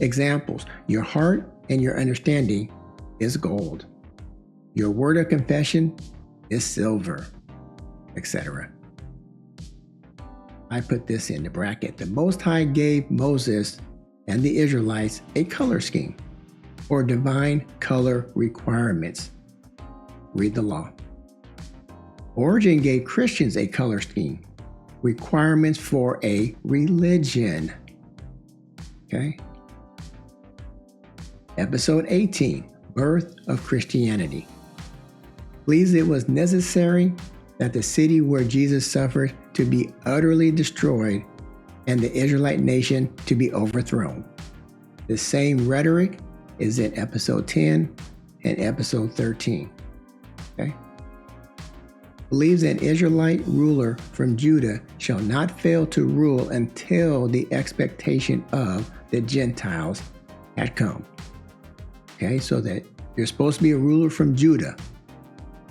Examples, your heart and your understanding is gold. Your word of confession is silver, etc. I put this in the bracket. The Most High gave Moses and the Israelites a color scheme or divine color requirements. Read the law. Origen gave Christians a color scheme, requirements for a religion. Okay? Episode 18, Birth of Christianity. Believes it was necessary that the city where Jesus suffered to be utterly destroyed and the Israelite nation to be overthrown. The same rhetoric is in episode 10 and episode 13. Okay? Believes an Israelite ruler from Judah shall not fail to rule until the expectation of the Gentiles had come. Okay, so that there's supposed to be a ruler from Judah,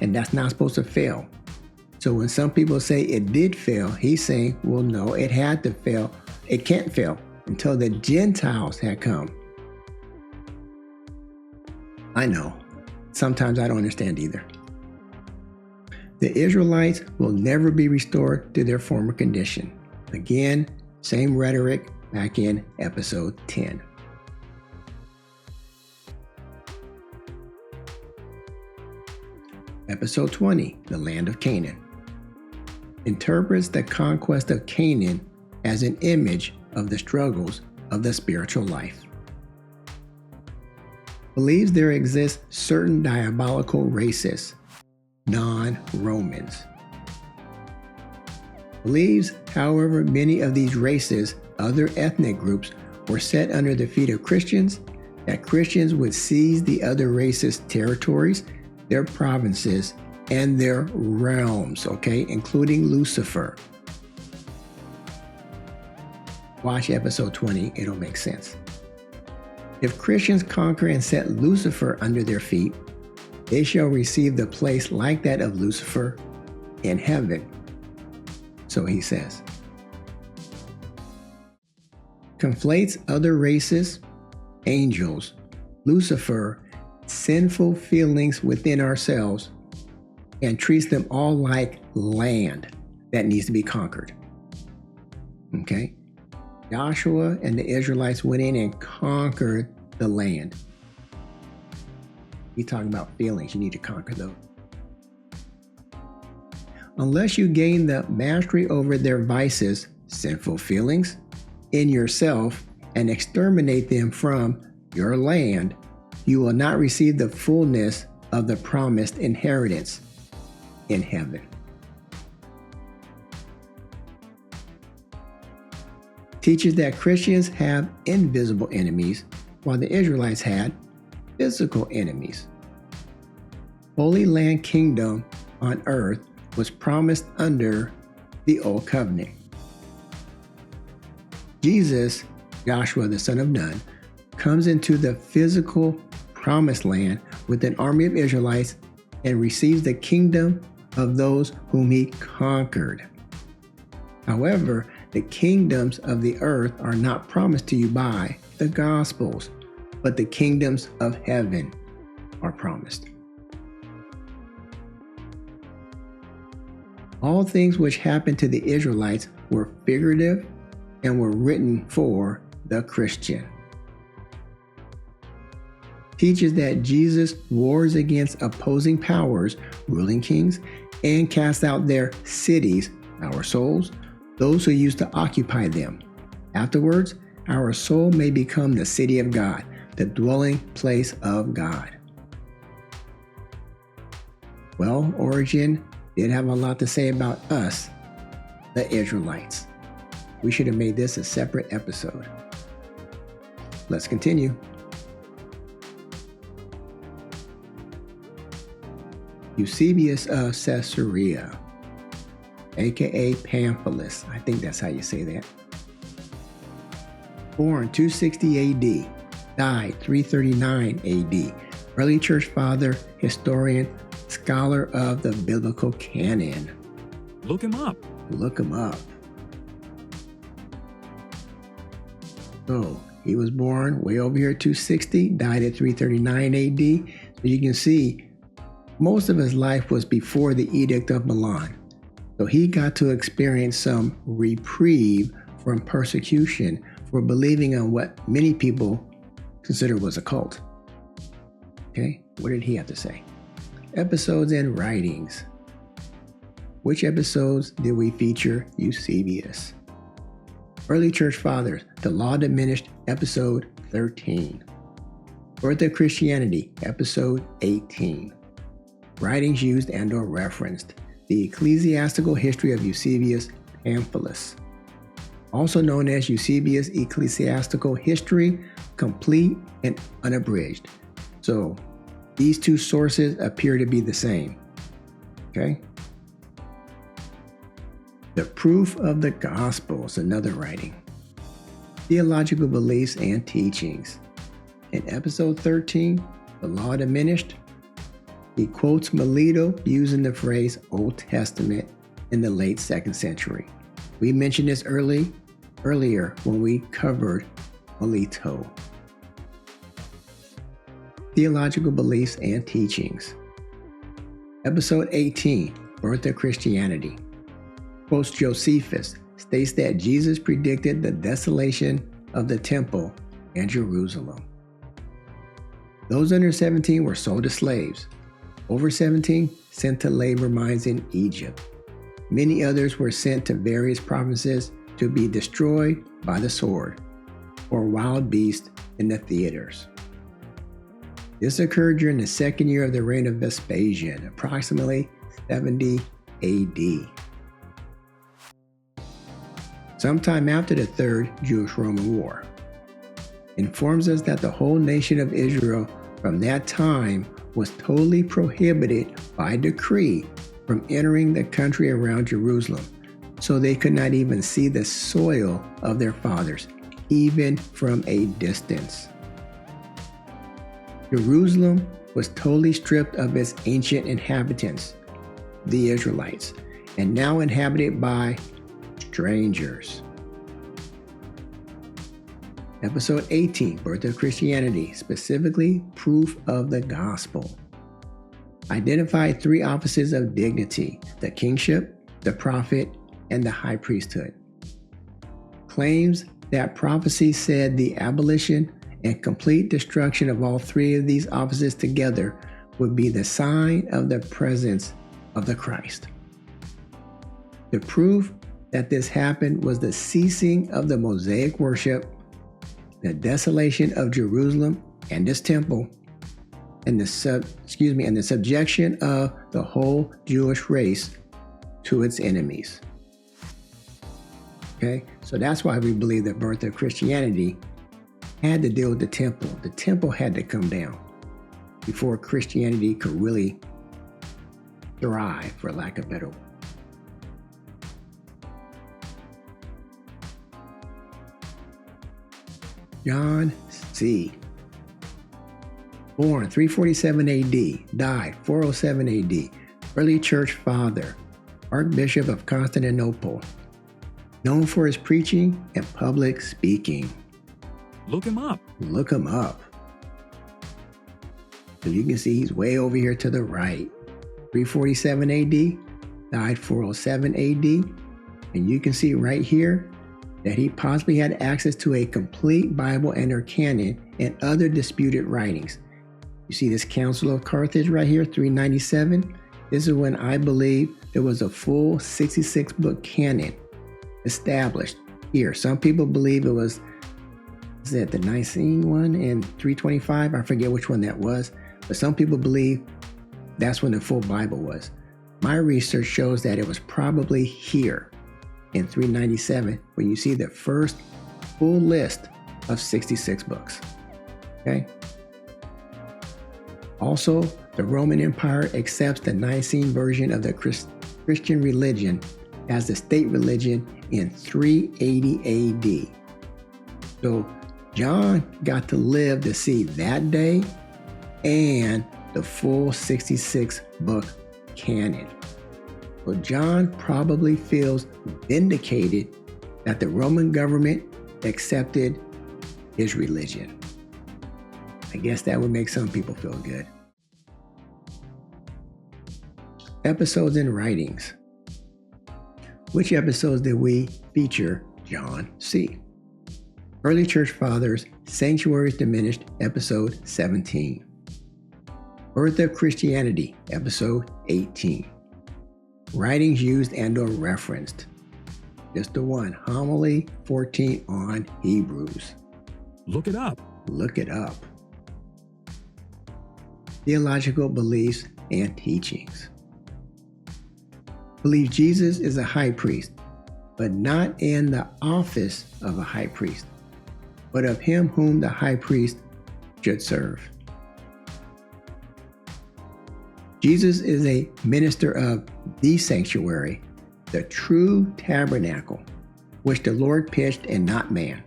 and that's not supposed to fail. So when some people say it did fail, he's saying, well, no, it had to fail. It can't fail until the Gentiles had come. I know. Sometimes I don't understand either. The Israelites will never be restored to their former condition. Again, same rhetoric back in episode 10. Episode 20, the land of Canaan, interprets the conquest of Canaan as an image of the struggles of the spiritual life. Believes there exist certain diabolical races, non-Romans. Believes, however, many of these races, other ethnic groups, were set under the feet of Christians, that Christians would seize the other races' territories, their provinces, and their realms, okay, including Lucifer. Watch episode 20, it'll make sense. If Christians conquer and set Lucifer under their feet, they shall receive the place like that of Lucifer in heaven. So he says. Conflates other races, angels, Lucifer, sinful feelings within ourselves, and treats them all like land that needs to be conquered. Okay? Joshua and the Israelites went in and conquered the land. He's talking about feelings. You need to conquer those. Unless you gain the mastery over their vices, sinful feelings, in yourself and exterminate them from your land, you will not receive the fullness of the promised inheritance in heaven. Teaches that Christians have invisible enemies, while the Israelites had physical enemies. Holy Land Kingdom on earth was promised under the Old Covenant. Jesus, Joshua the son of Nun, comes into the physical promised land with an army of Israelites and receives the kingdom of those whom he conquered. However, the kingdoms of the earth are not promised to you by the Gospels, but the kingdoms of heaven are promised. All things which happened to the Israelites were figurative and were written for the Christian. Teaches that Jesus wars against opposing powers, ruling kings, and casts out their cities, our souls, those who used to occupy them. Afterwards, our soul may become the city of God, the dwelling place of God. Well, Origen did have a lot to say about us, the Israelites. We should have made this a separate episode. Let's continue. Eusebius of Caesarea, aka Pamphilus, I think that's how you say that. Born 260 AD, died 339 AD. Early church father, historian, scholar of the biblical canon. Look him up. Look him up. So, he was born way over here at 260, died at 339 AD. So you can see, most of his life was before the Edict of Milan. So he got to experience some reprieve from persecution for believing on what many people consider was a cult. Okay, what did he have to say? Episodes and writings. Which episodes did we feature Eusebius? Early Church Fathers, The Law Diminished, episode 13. Birth of Christianity, episode 18. Writings used and or referenced. the Ecclesiastical History of Eusebius Pamphilus, also known as Eusebius' Ecclesiastical History, complete and unabridged. So these two sources appear to be the same. Okay? The Proof of the Gospel is another writing. Theological Beliefs and Teachings. In episode 13, The Law Diminished, he quotes Melito using the phrase Old Testament in the late 2nd century. We mentioned this earlier when we covered Melito. Theological Beliefs and Teachings. Episode 18, Birth of Christianity. Quotes Josephus, states that Jesus predicted the desolation of the temple and Jerusalem. Those under 17 were sold as slaves. Over 17 sent to labor mines in Egypt. Many others were sent to various provinces to be destroyed by the sword or wild beasts in the theaters. This occurred during the 2nd year of the reign of Vespasian, approximately 70 AD. Sometime after the Third Jewish-Roman War, informs us that the whole nation of Israel from that time was totally prohibited by decree from entering the country around Jerusalem, so they could not even see the soil of their fathers, even from a distance. Jerusalem was totally stripped of its ancient inhabitants, the Israelites, and now inhabited by strangers. Episode 18, Birth of Christianity, specifically Proof of the Gospel. Identified 3 offices of dignity: the kingship, the prophet, and the high priesthood. Claims that prophecy said the abolition and complete destruction of all 3 of these offices together would be the sign of the presence of the Christ. The proof that this happened was the ceasing of the Mosaic worship, the desolation of Jerusalem and its temple, and the subjection of the whole Jewish race to its enemies. Okay, so that's why we believe the birth of Christianity had to deal with the temple. The temple had to come down before Christianity could really thrive, for lack of a better word. John C. Born 347 AD, died 407 AD, early church father, Archbishop of Constantinople, known for his preaching and public speaking. Look him up. Look him up. So you can see he's way over here to the right. 347 AD, died 407 AD, and you can see right here that he possibly had access to a complete Bible and their canon and other disputed writings. You see this Council of Carthage right here, 397. This is when I believe there was a full 66-book canon established here. Some people believe it was the Nicene one in 325. I forget which one that was, but some people believe that's when the full Bible was. My research shows that it was probably here in 397 when you see the first full list of 66 books. Okay. Also, the Roman Empire accepts the Nicene version of the Christian religion as the state religion in 380 AD. So John got to live to see that day and the full 66-book canon. So John probably feels vindicated that the Roman government accepted his religion. I guess that would make some people feel good. Episodes and writings. Which episodes did we feature John C? Early Church Fathers, Sanctuaries Diminished, episode 17. Birth of Christianity, episode 18. Writings used and or referenced. Just the one, Homily 14 on Hebrews. Look it up. Look it up. Theological Beliefs and Teachings. believe Jesus is a high priest, but not in the office of a high priest, but of him whom the high priest should serve. Jesus is a minister of the sanctuary, the true tabernacle, which the Lord pitched and not man.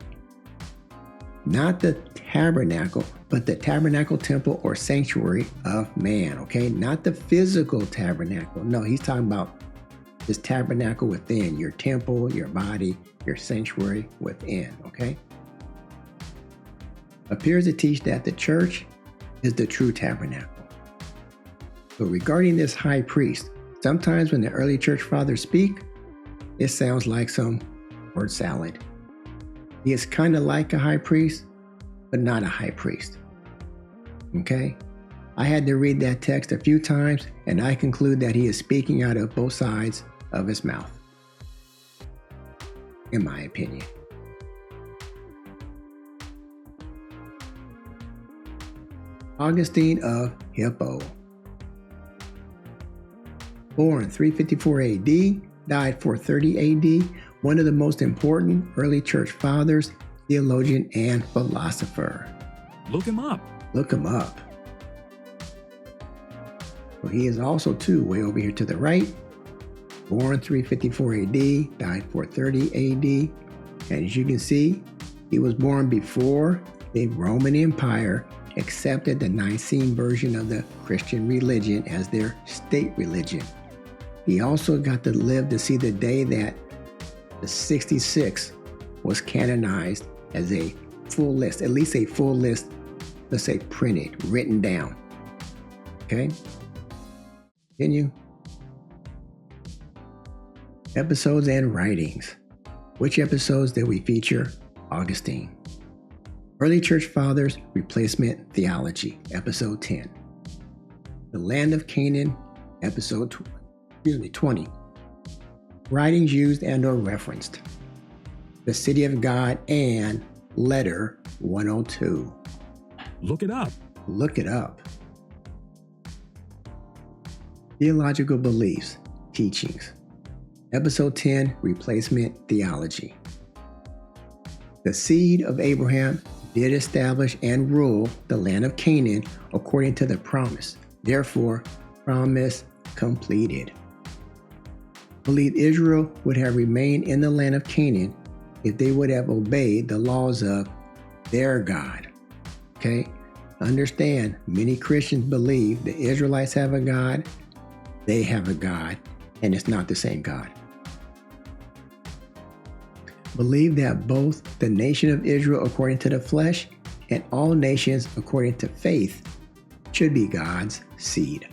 Not the tabernacle, but the tabernacle temple or sanctuary of man, okay? Not the physical tabernacle. No, he's talking about this tabernacle within, your temple, your body, your sanctuary within, okay? Appears to teach that the church is the true tabernacle. But regarding this high priest, sometimes when the early church fathers speak, it sounds like some word salad. He is kind of like a high priest, but not a high priest. Okay? I had to read that text a few times, and I conclude that he is speaking out of both sides of his mouth, in my opinion. Augustine of Hippo. Born 354 AD, died 430 AD, one of the most important early church fathers, theologian, and philosopher. Look him up. Look him up. Well, he is also, too, way over here to the right. Born 354 AD, died 430 AD. And as you can see, he was born before the Roman Empire accepted the Nicene version of the Christian religion as their state religion. He also got to live to see the day that the 66 was canonized as a full list, at least a full list, let's say printed, written down. Okay? Continue. Episodes and writings. Which episodes did we feature Augustine? Early Church Fathers, Replacement Theology, Episode 10. The Land of Canaan, Episode 20. Writings used and or referenced. The City of God and Letter 102. Look it up. Look it up. Theological Beliefs, Teachings. Episode 10, Replacement Theology. The seed of Abraham did establish and rule the land of Canaan according to the promise. Therefore, promise completed. Believe Israel would have remained in the land of Canaan if they would have obeyed the laws of their God. Okay? Understand, many Christians believe the Israelites have a God, they have a God, and it's not the same God. Believe that both the nation of Israel according to the flesh and all nations according to faith should be God's seed.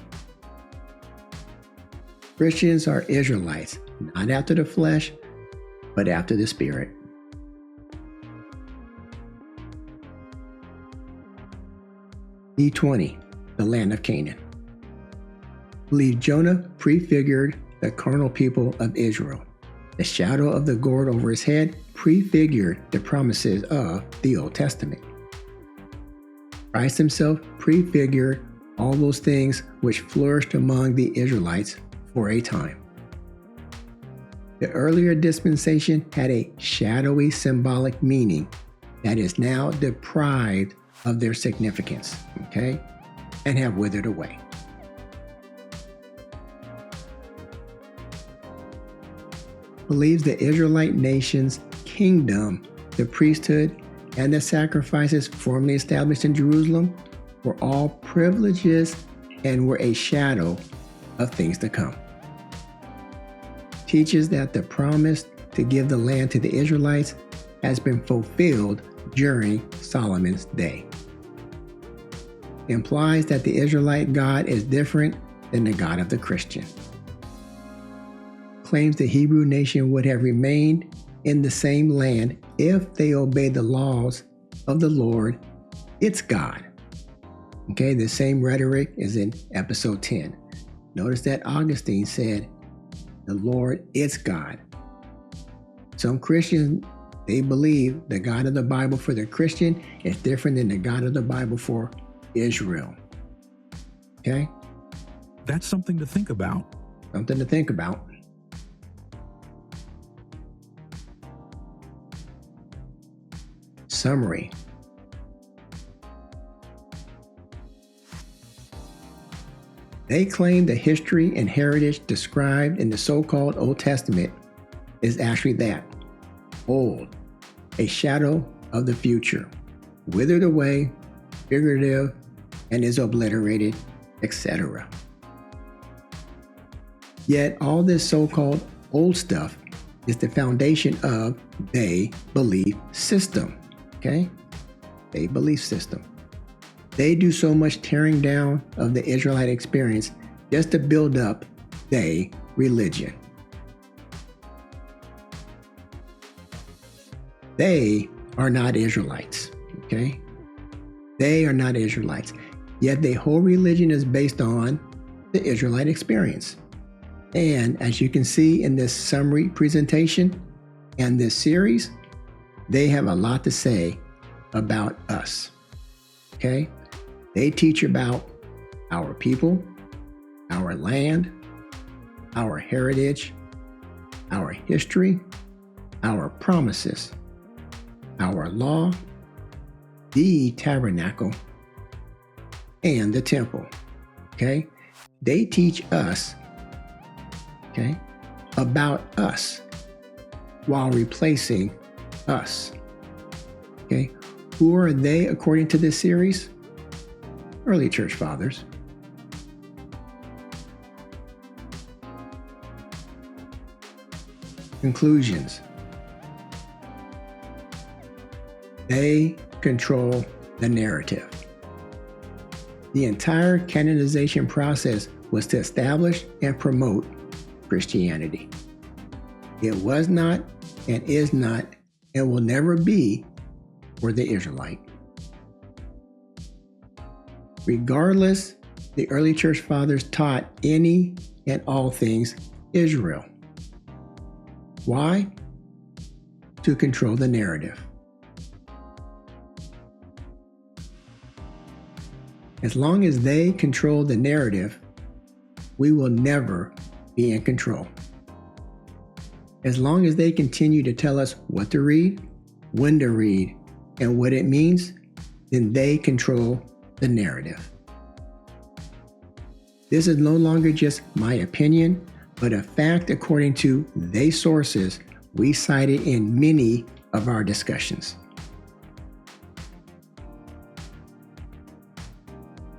Christians are Israelites, not after the flesh, but after the Spirit. E20, the land of Canaan. Believe Jonah prefigured the carnal people of Israel. The shadow of the gourd over his head prefigured the promises of the Old Testament. Christ himself prefigured all those things which flourished among the Israelites for a time. The earlier dispensation had a shadowy symbolic meaning that is now deprived of their significance, okay, and have withered away. Believes the Israelite nation's kingdom, the priesthood, and the sacrifices formerly established in Jerusalem were all privileges and were a shadow of things to come. Teaches that the promise to give the land to the Israelites has been fulfilled during Solomon's day. Implies that the Israelite God is different than the God of the Christian. Claims the Hebrew nation would have remained in the same land if they obeyed the laws of the Lord, its God. Okay, the same rhetoric is in episode 10. Notice that Augustine said, the Lord, its God. Some Christians, they believe the God of the Bible for the Christian is different than the God of the Bible for Israel. Okay? That's something to think about. Something to think about. summary. They claim the history and heritage described in the so-called Old Testament is actually that, old, a shadow of the future, withered away, figurative, and is obliterated, etc. Yet all this so-called old stuff is the foundation of their belief system, okay? Their belief system. They do so much tearing down of the Israelite experience just to build up their religion. They are not Israelites, okay? They are not Israelites. Yet their whole religion is based on the Israelite experience. And as you can see in this summary presentation and this series, they have a lot to say about us, okay? They teach about our people, our land, our heritage, our history, our promises, our law, the tabernacle, and the temple, okay? They teach us, okay, about us while replacing us, okay? Who are they according to this series? Early church fathers. Conclusions. They control the narrative. The entire canonization process was to establish and promote Christianity. It was not and is not and will never be for the Israelite. Regardless, the early church fathers taught any and all things Israel. Why? To control the narrative. As long as they control the narrative, we will never be in control. As long as they continue to tell us what to read, when to read, and what it means, then they control the narrative. This is no longer just my opinion, but a fact according to they sources we cited in many of our discussions.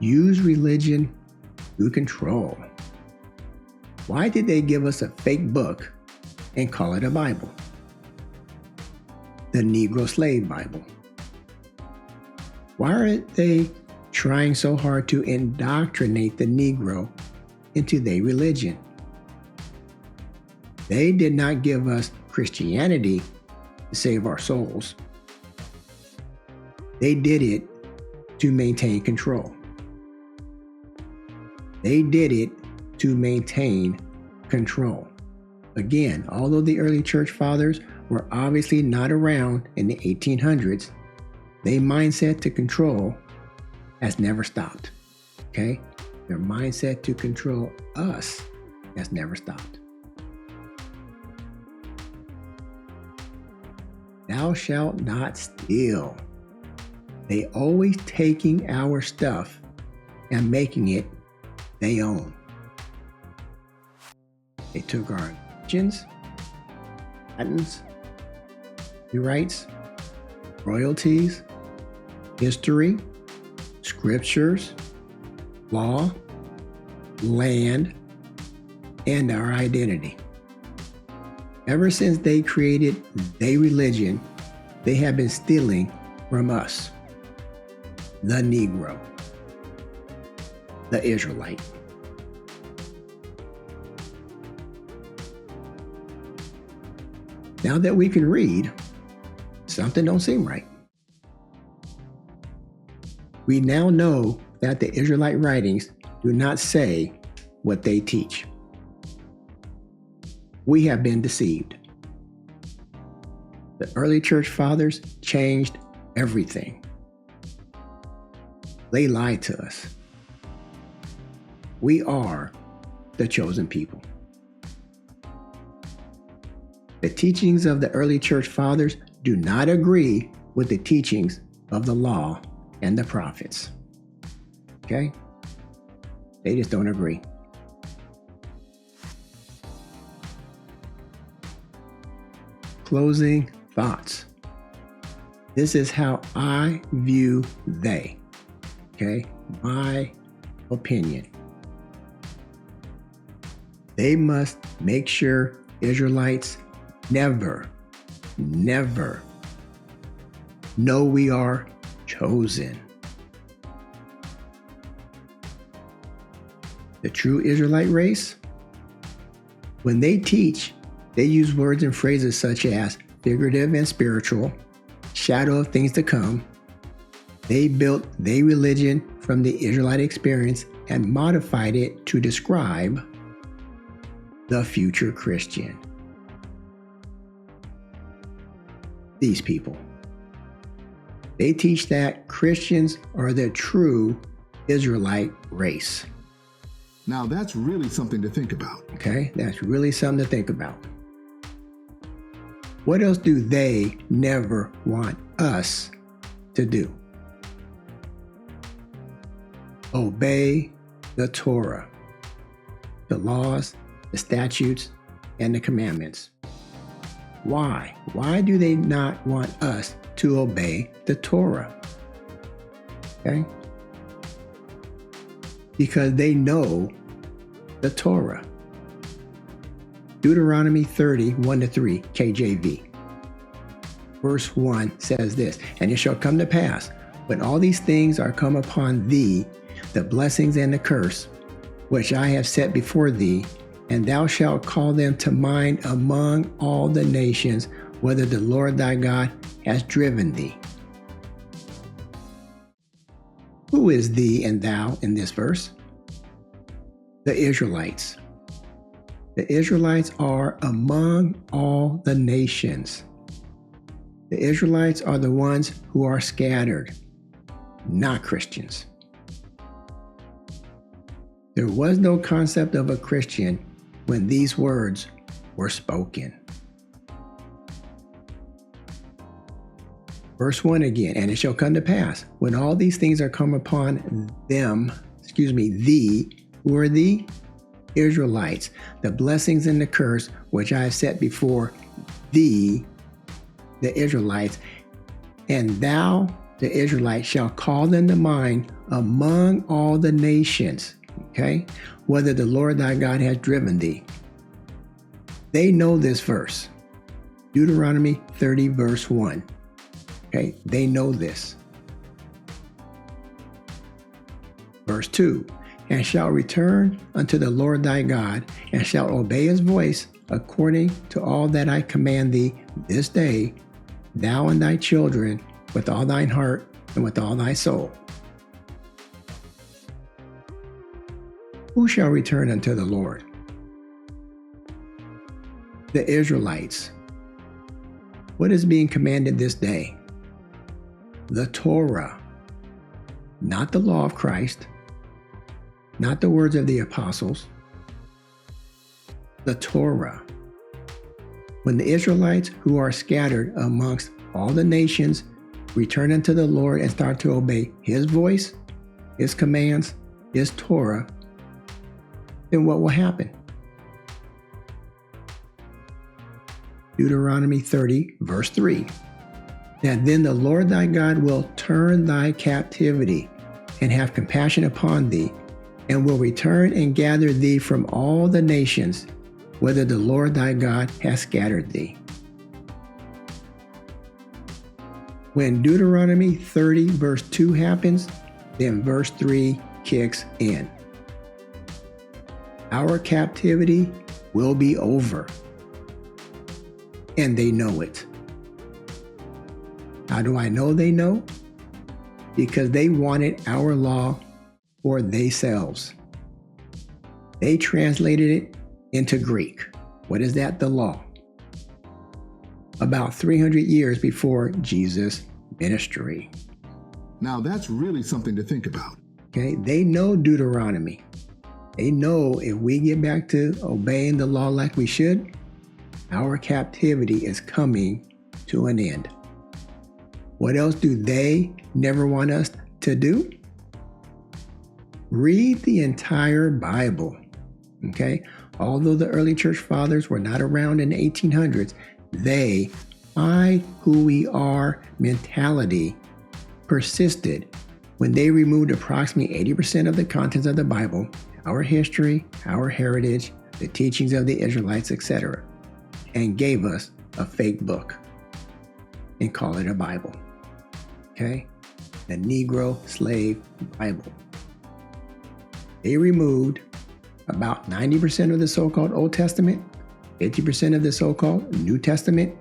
Use religion to control. Why did they give us a fake book and call it a Bible? The Negro Slave Bible. Why are they trying so hard to indoctrinate the Negro into their religion? They did not give us Christianity to save our souls. They did it to maintain control. They did it to maintain control. Again, although the early church fathers were obviously not around in the 1800s, their mindset to control has never stopped, okay? Their mindset to control us has never stopped. Thou shalt not steal. They always taking our stuff and making it their own. They took our religions, patents, rights, royalties, history, scriptures, law, land, and our identity. Ever since they created their religion, they have been stealing from us, the Negro, the Israelite. Now that we can read, something don't seem right. We now know that the Israelite writings do not say what they teach. We have been deceived. The early church fathers changed everything. They lied to us. We are the chosen people. The teachings of the early church fathers do not agree with the teachings of the law and the prophets. Okay? They just don't agree. Closing thoughts. This is how I view they. Okay? My opinion. They must make sure Israelites never know we are chosen. The true Israelite race, when they teach, they use words and phrases such as figurative and spiritual, shadow of things to come. They built their religion from the Israelite experience and modified it to describe the future Christian. These people. They teach that Christians are the true Israelite race. Now that's really something to think about. Okay, that's really something to think about. What else do they never want us to do? Obey the Torah, the laws, the statutes, and the commandments. Why? Why do they not want us to obey the Torah? Okay? Because they know the Torah. Deuteronomy 30, 1-3, KJV. Verse 1 says this, "And it shall come to pass, when all these things are come upon thee, the blessings and the curse, which I have set before thee, and thou shalt call them to mind among all the nations, whether the Lord thy God has driven thee." Who is thee and thou in this verse? The Israelites. The Israelites are among all the nations. The Israelites are the ones who are scattered, not Christians. There was no concept of a Christian when these words were spoken. Verse 1 again, "And it shall come to pass, when all these things are come upon them," thee, who are the Israelites, "the blessings and the curse which I have set before thee," the Israelites, "and thou, the Israelite, shall call them to mind among all the nations," okay, "whether the Lord thy God has driven thee." They know this verse, Deuteronomy 30, verse 1. Okay, they know this. Verse 2, "And shall return unto the Lord thy God, and shall obey his voice according to all that I command thee this day, thou and thy children, with all thine heart and with all thy soul." Who shall return unto the Lord? The Israelites. What is being commanded this day? The Torah, not the law of Christ, not the words of the apostles, the Torah. When the Israelites who are scattered amongst all the nations return unto the Lord and start to obey his voice, his commands, his Torah, then what will happen? Deuteronomy 30, verse 3. "That then the Lord thy God will turn thy captivity and have compassion upon thee, and will return and gather thee from all the nations, whether the Lord thy God has scattered thee." When Deuteronomy 30, verse 2 happens, then verse 3 kicks in. Our captivity will be over, and they know it. How do I know they know? Because they wanted our law for themselves. They translated it into Greek. What is that? The law. About 300 years before Jesus' ministry. Now that's really something to think about. Okay, they know Deuteronomy. They know if we get back to obeying the law like we should, our captivity is coming to an end. What else do they never want us to do? Read the entire Bible. Okay? Although the early church fathers were not around in the 1800s, they, I who we are mentality persisted when they removed approximately 80% of the contents of the Bible, our history, our heritage, the teachings of the Israelites, etc., and gave us a fake book and call it a Bible. Okay? The Negro Slave Bible. They removed about 90% of the so-called Old Testament, 50% of the so-called New Testament,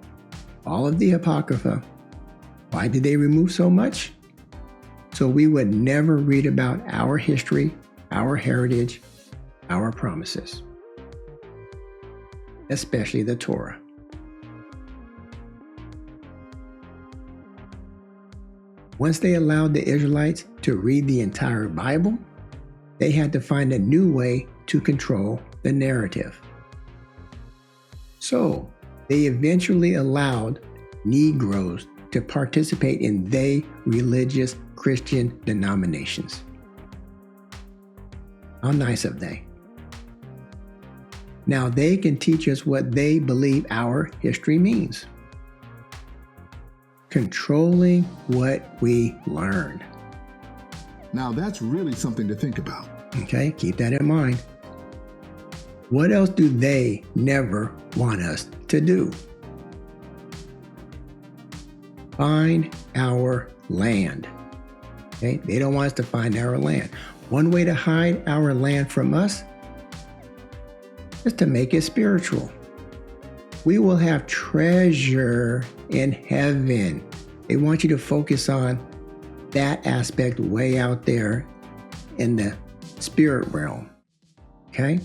all of the Apocrypha. Why did they remove so much? So we would never read about our history, our heritage, our promises, especially the Torah. Once they allowed the Israelites to read the entire Bible, they had to find a new way to control the narrative. So they eventually allowed Negroes to participate in their religious Christian denominations. How nice of they. Now they can teach us what they believe our history means. Controlling what we learn. Now that's really something to think about. Okay, keep that in mind. What else do they never want us to do? Find our land. Okay, they don't want us to find our land. One way to hide our land from us is to make it spiritual. We will have treasure in heaven. They want you to focus on that aspect way out there in the spirit realm. Okay?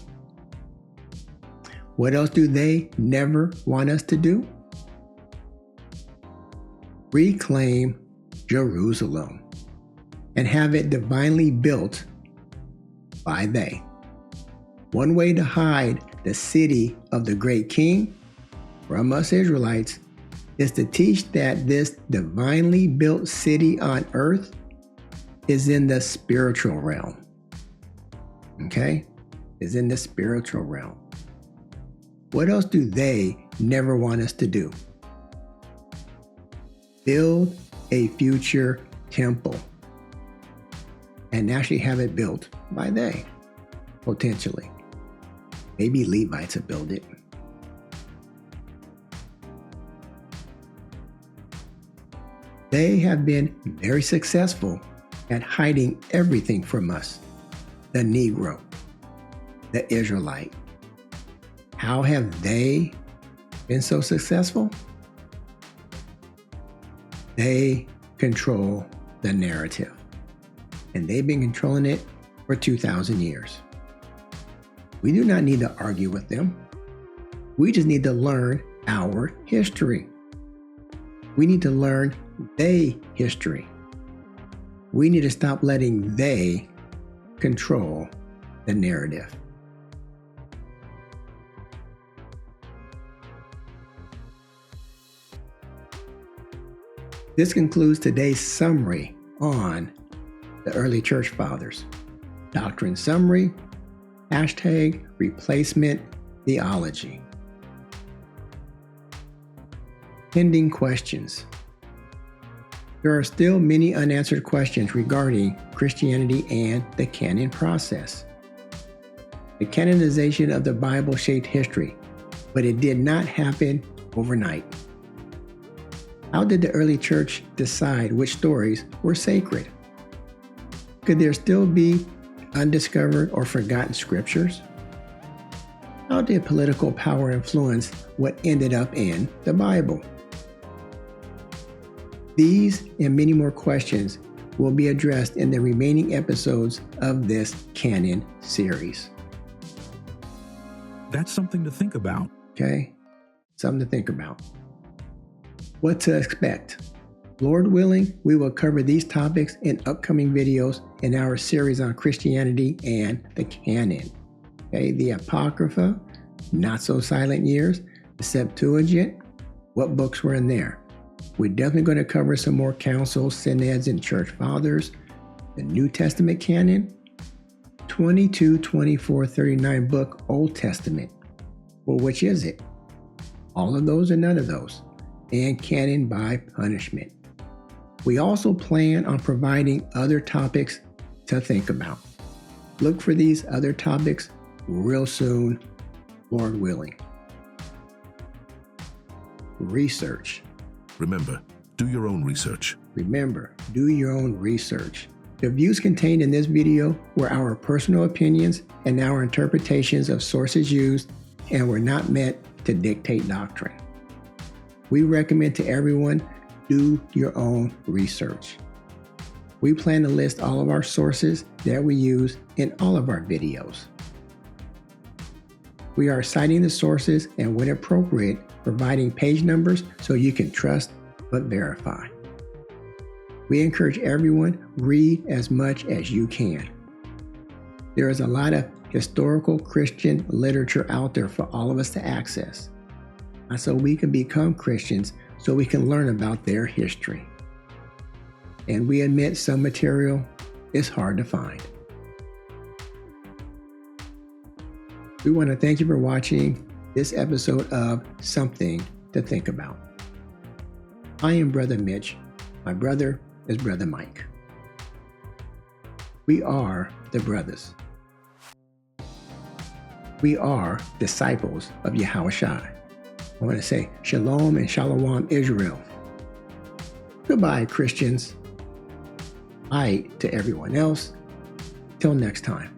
What else do they never want us to do? Reclaim Jerusalem and have it divinely built by they. One way to hide the city of the great king from us Israelites is to teach that this divinely built city on earth is in the spiritual realm. Okay? Is in the spiritual realm. What else do they never want us to do? Build a future temple and actually have it built by they, potentially. Maybe Levites will build it. They have been very successful at hiding everything from us. The Negro, the Israelite. How have they been so successful? They control the narrative. And they've been controlling it for 2,000 years. We do not need to argue with them. We just need to learn our history. We need to learn their history. We need to stop letting they control the narrative. This concludes today's summary on the early church fathers. Doctrine summary, #replacement theology. Pending questions. There are still many unanswered questions regarding Christianity and the canon process. The canonization of the Bible shaped history, but it did not happen overnight. How did the early church decide which stories were sacred? Could there still be undiscovered or forgotten scriptures? How did political power influence what ended up in the Bible? These and many more questions will be addressed in the remaining episodes of this canon series. That's something to think about. Okay? Something to think about. What to expect. Lord willing, we will cover these topics in upcoming videos in our series on Christianity and the canon. Okay, the Apocrypha, Not So Silent Years, the Septuagint, what books were in there? We're definitely going to cover some more councils, synods, and church fathers, the New Testament canon, 22, 24, 39 book Old Testament. Well, which is it? All of those or none of those? And canon by punishment. We also plan on providing other topics to think about. Look for these other topics real soon, Lord willing. Research. Remember, do your own research. Remember, do your own research. The views contained in this video were our personal opinions and our interpretations of sources used and were not meant to dictate doctrine. We recommend to everyone, do your own research. We plan to list all of our sources that we use in all of our videos. We are citing the sources and, when appropriate, providing page numbers so you can trust but verify. We encourage everyone, read as much as you can. There is a lot of historical Christian literature out there for all of us to access. And so we can become Christians so we can learn about their history. And we admit some material is hard to find. We want to thank you for watching this episode of Something to Think About. I am Brother Mitch. My brother is Brother Mike. We are the brothers. We are disciples of Yahawahshi. I want to say Shalom and Shalom Israel. Goodbye, Christians. Bye to everyone else. Till next time.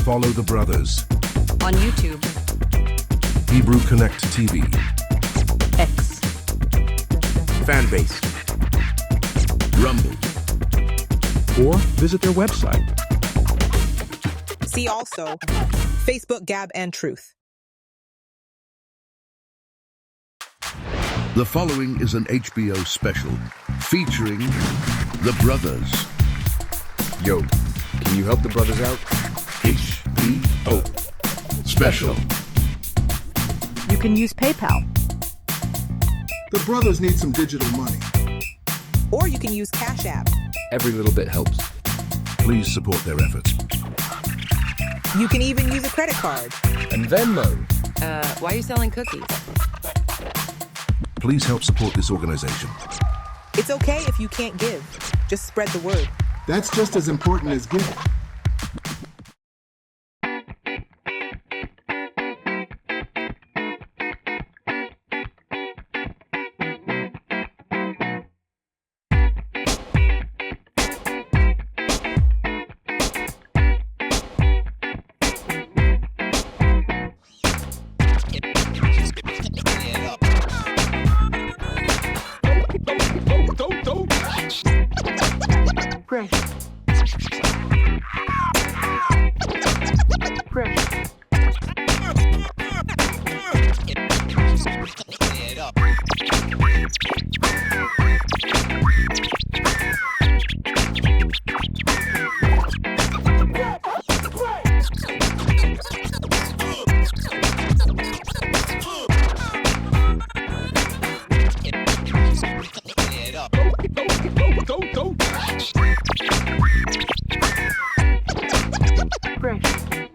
Follow the brothers. On YouTube, Hebrew Connect TV. X, Fanbase, Rumble. Or visit their website. See also Facebook, Gab, and Truth. The following is an HBO special featuring the brothers. yo, can you help the brothers out? HBO special. you can use PayPal. The brothers need some digital money. Or you can use Cash App. Every little bit helps. Please support their efforts. You can even use a credit card. And Venmo. Why are you selling cookies? Please help support this organization. It's okay if you can't give. Just spread the word. That's just as important as giving. Fresh.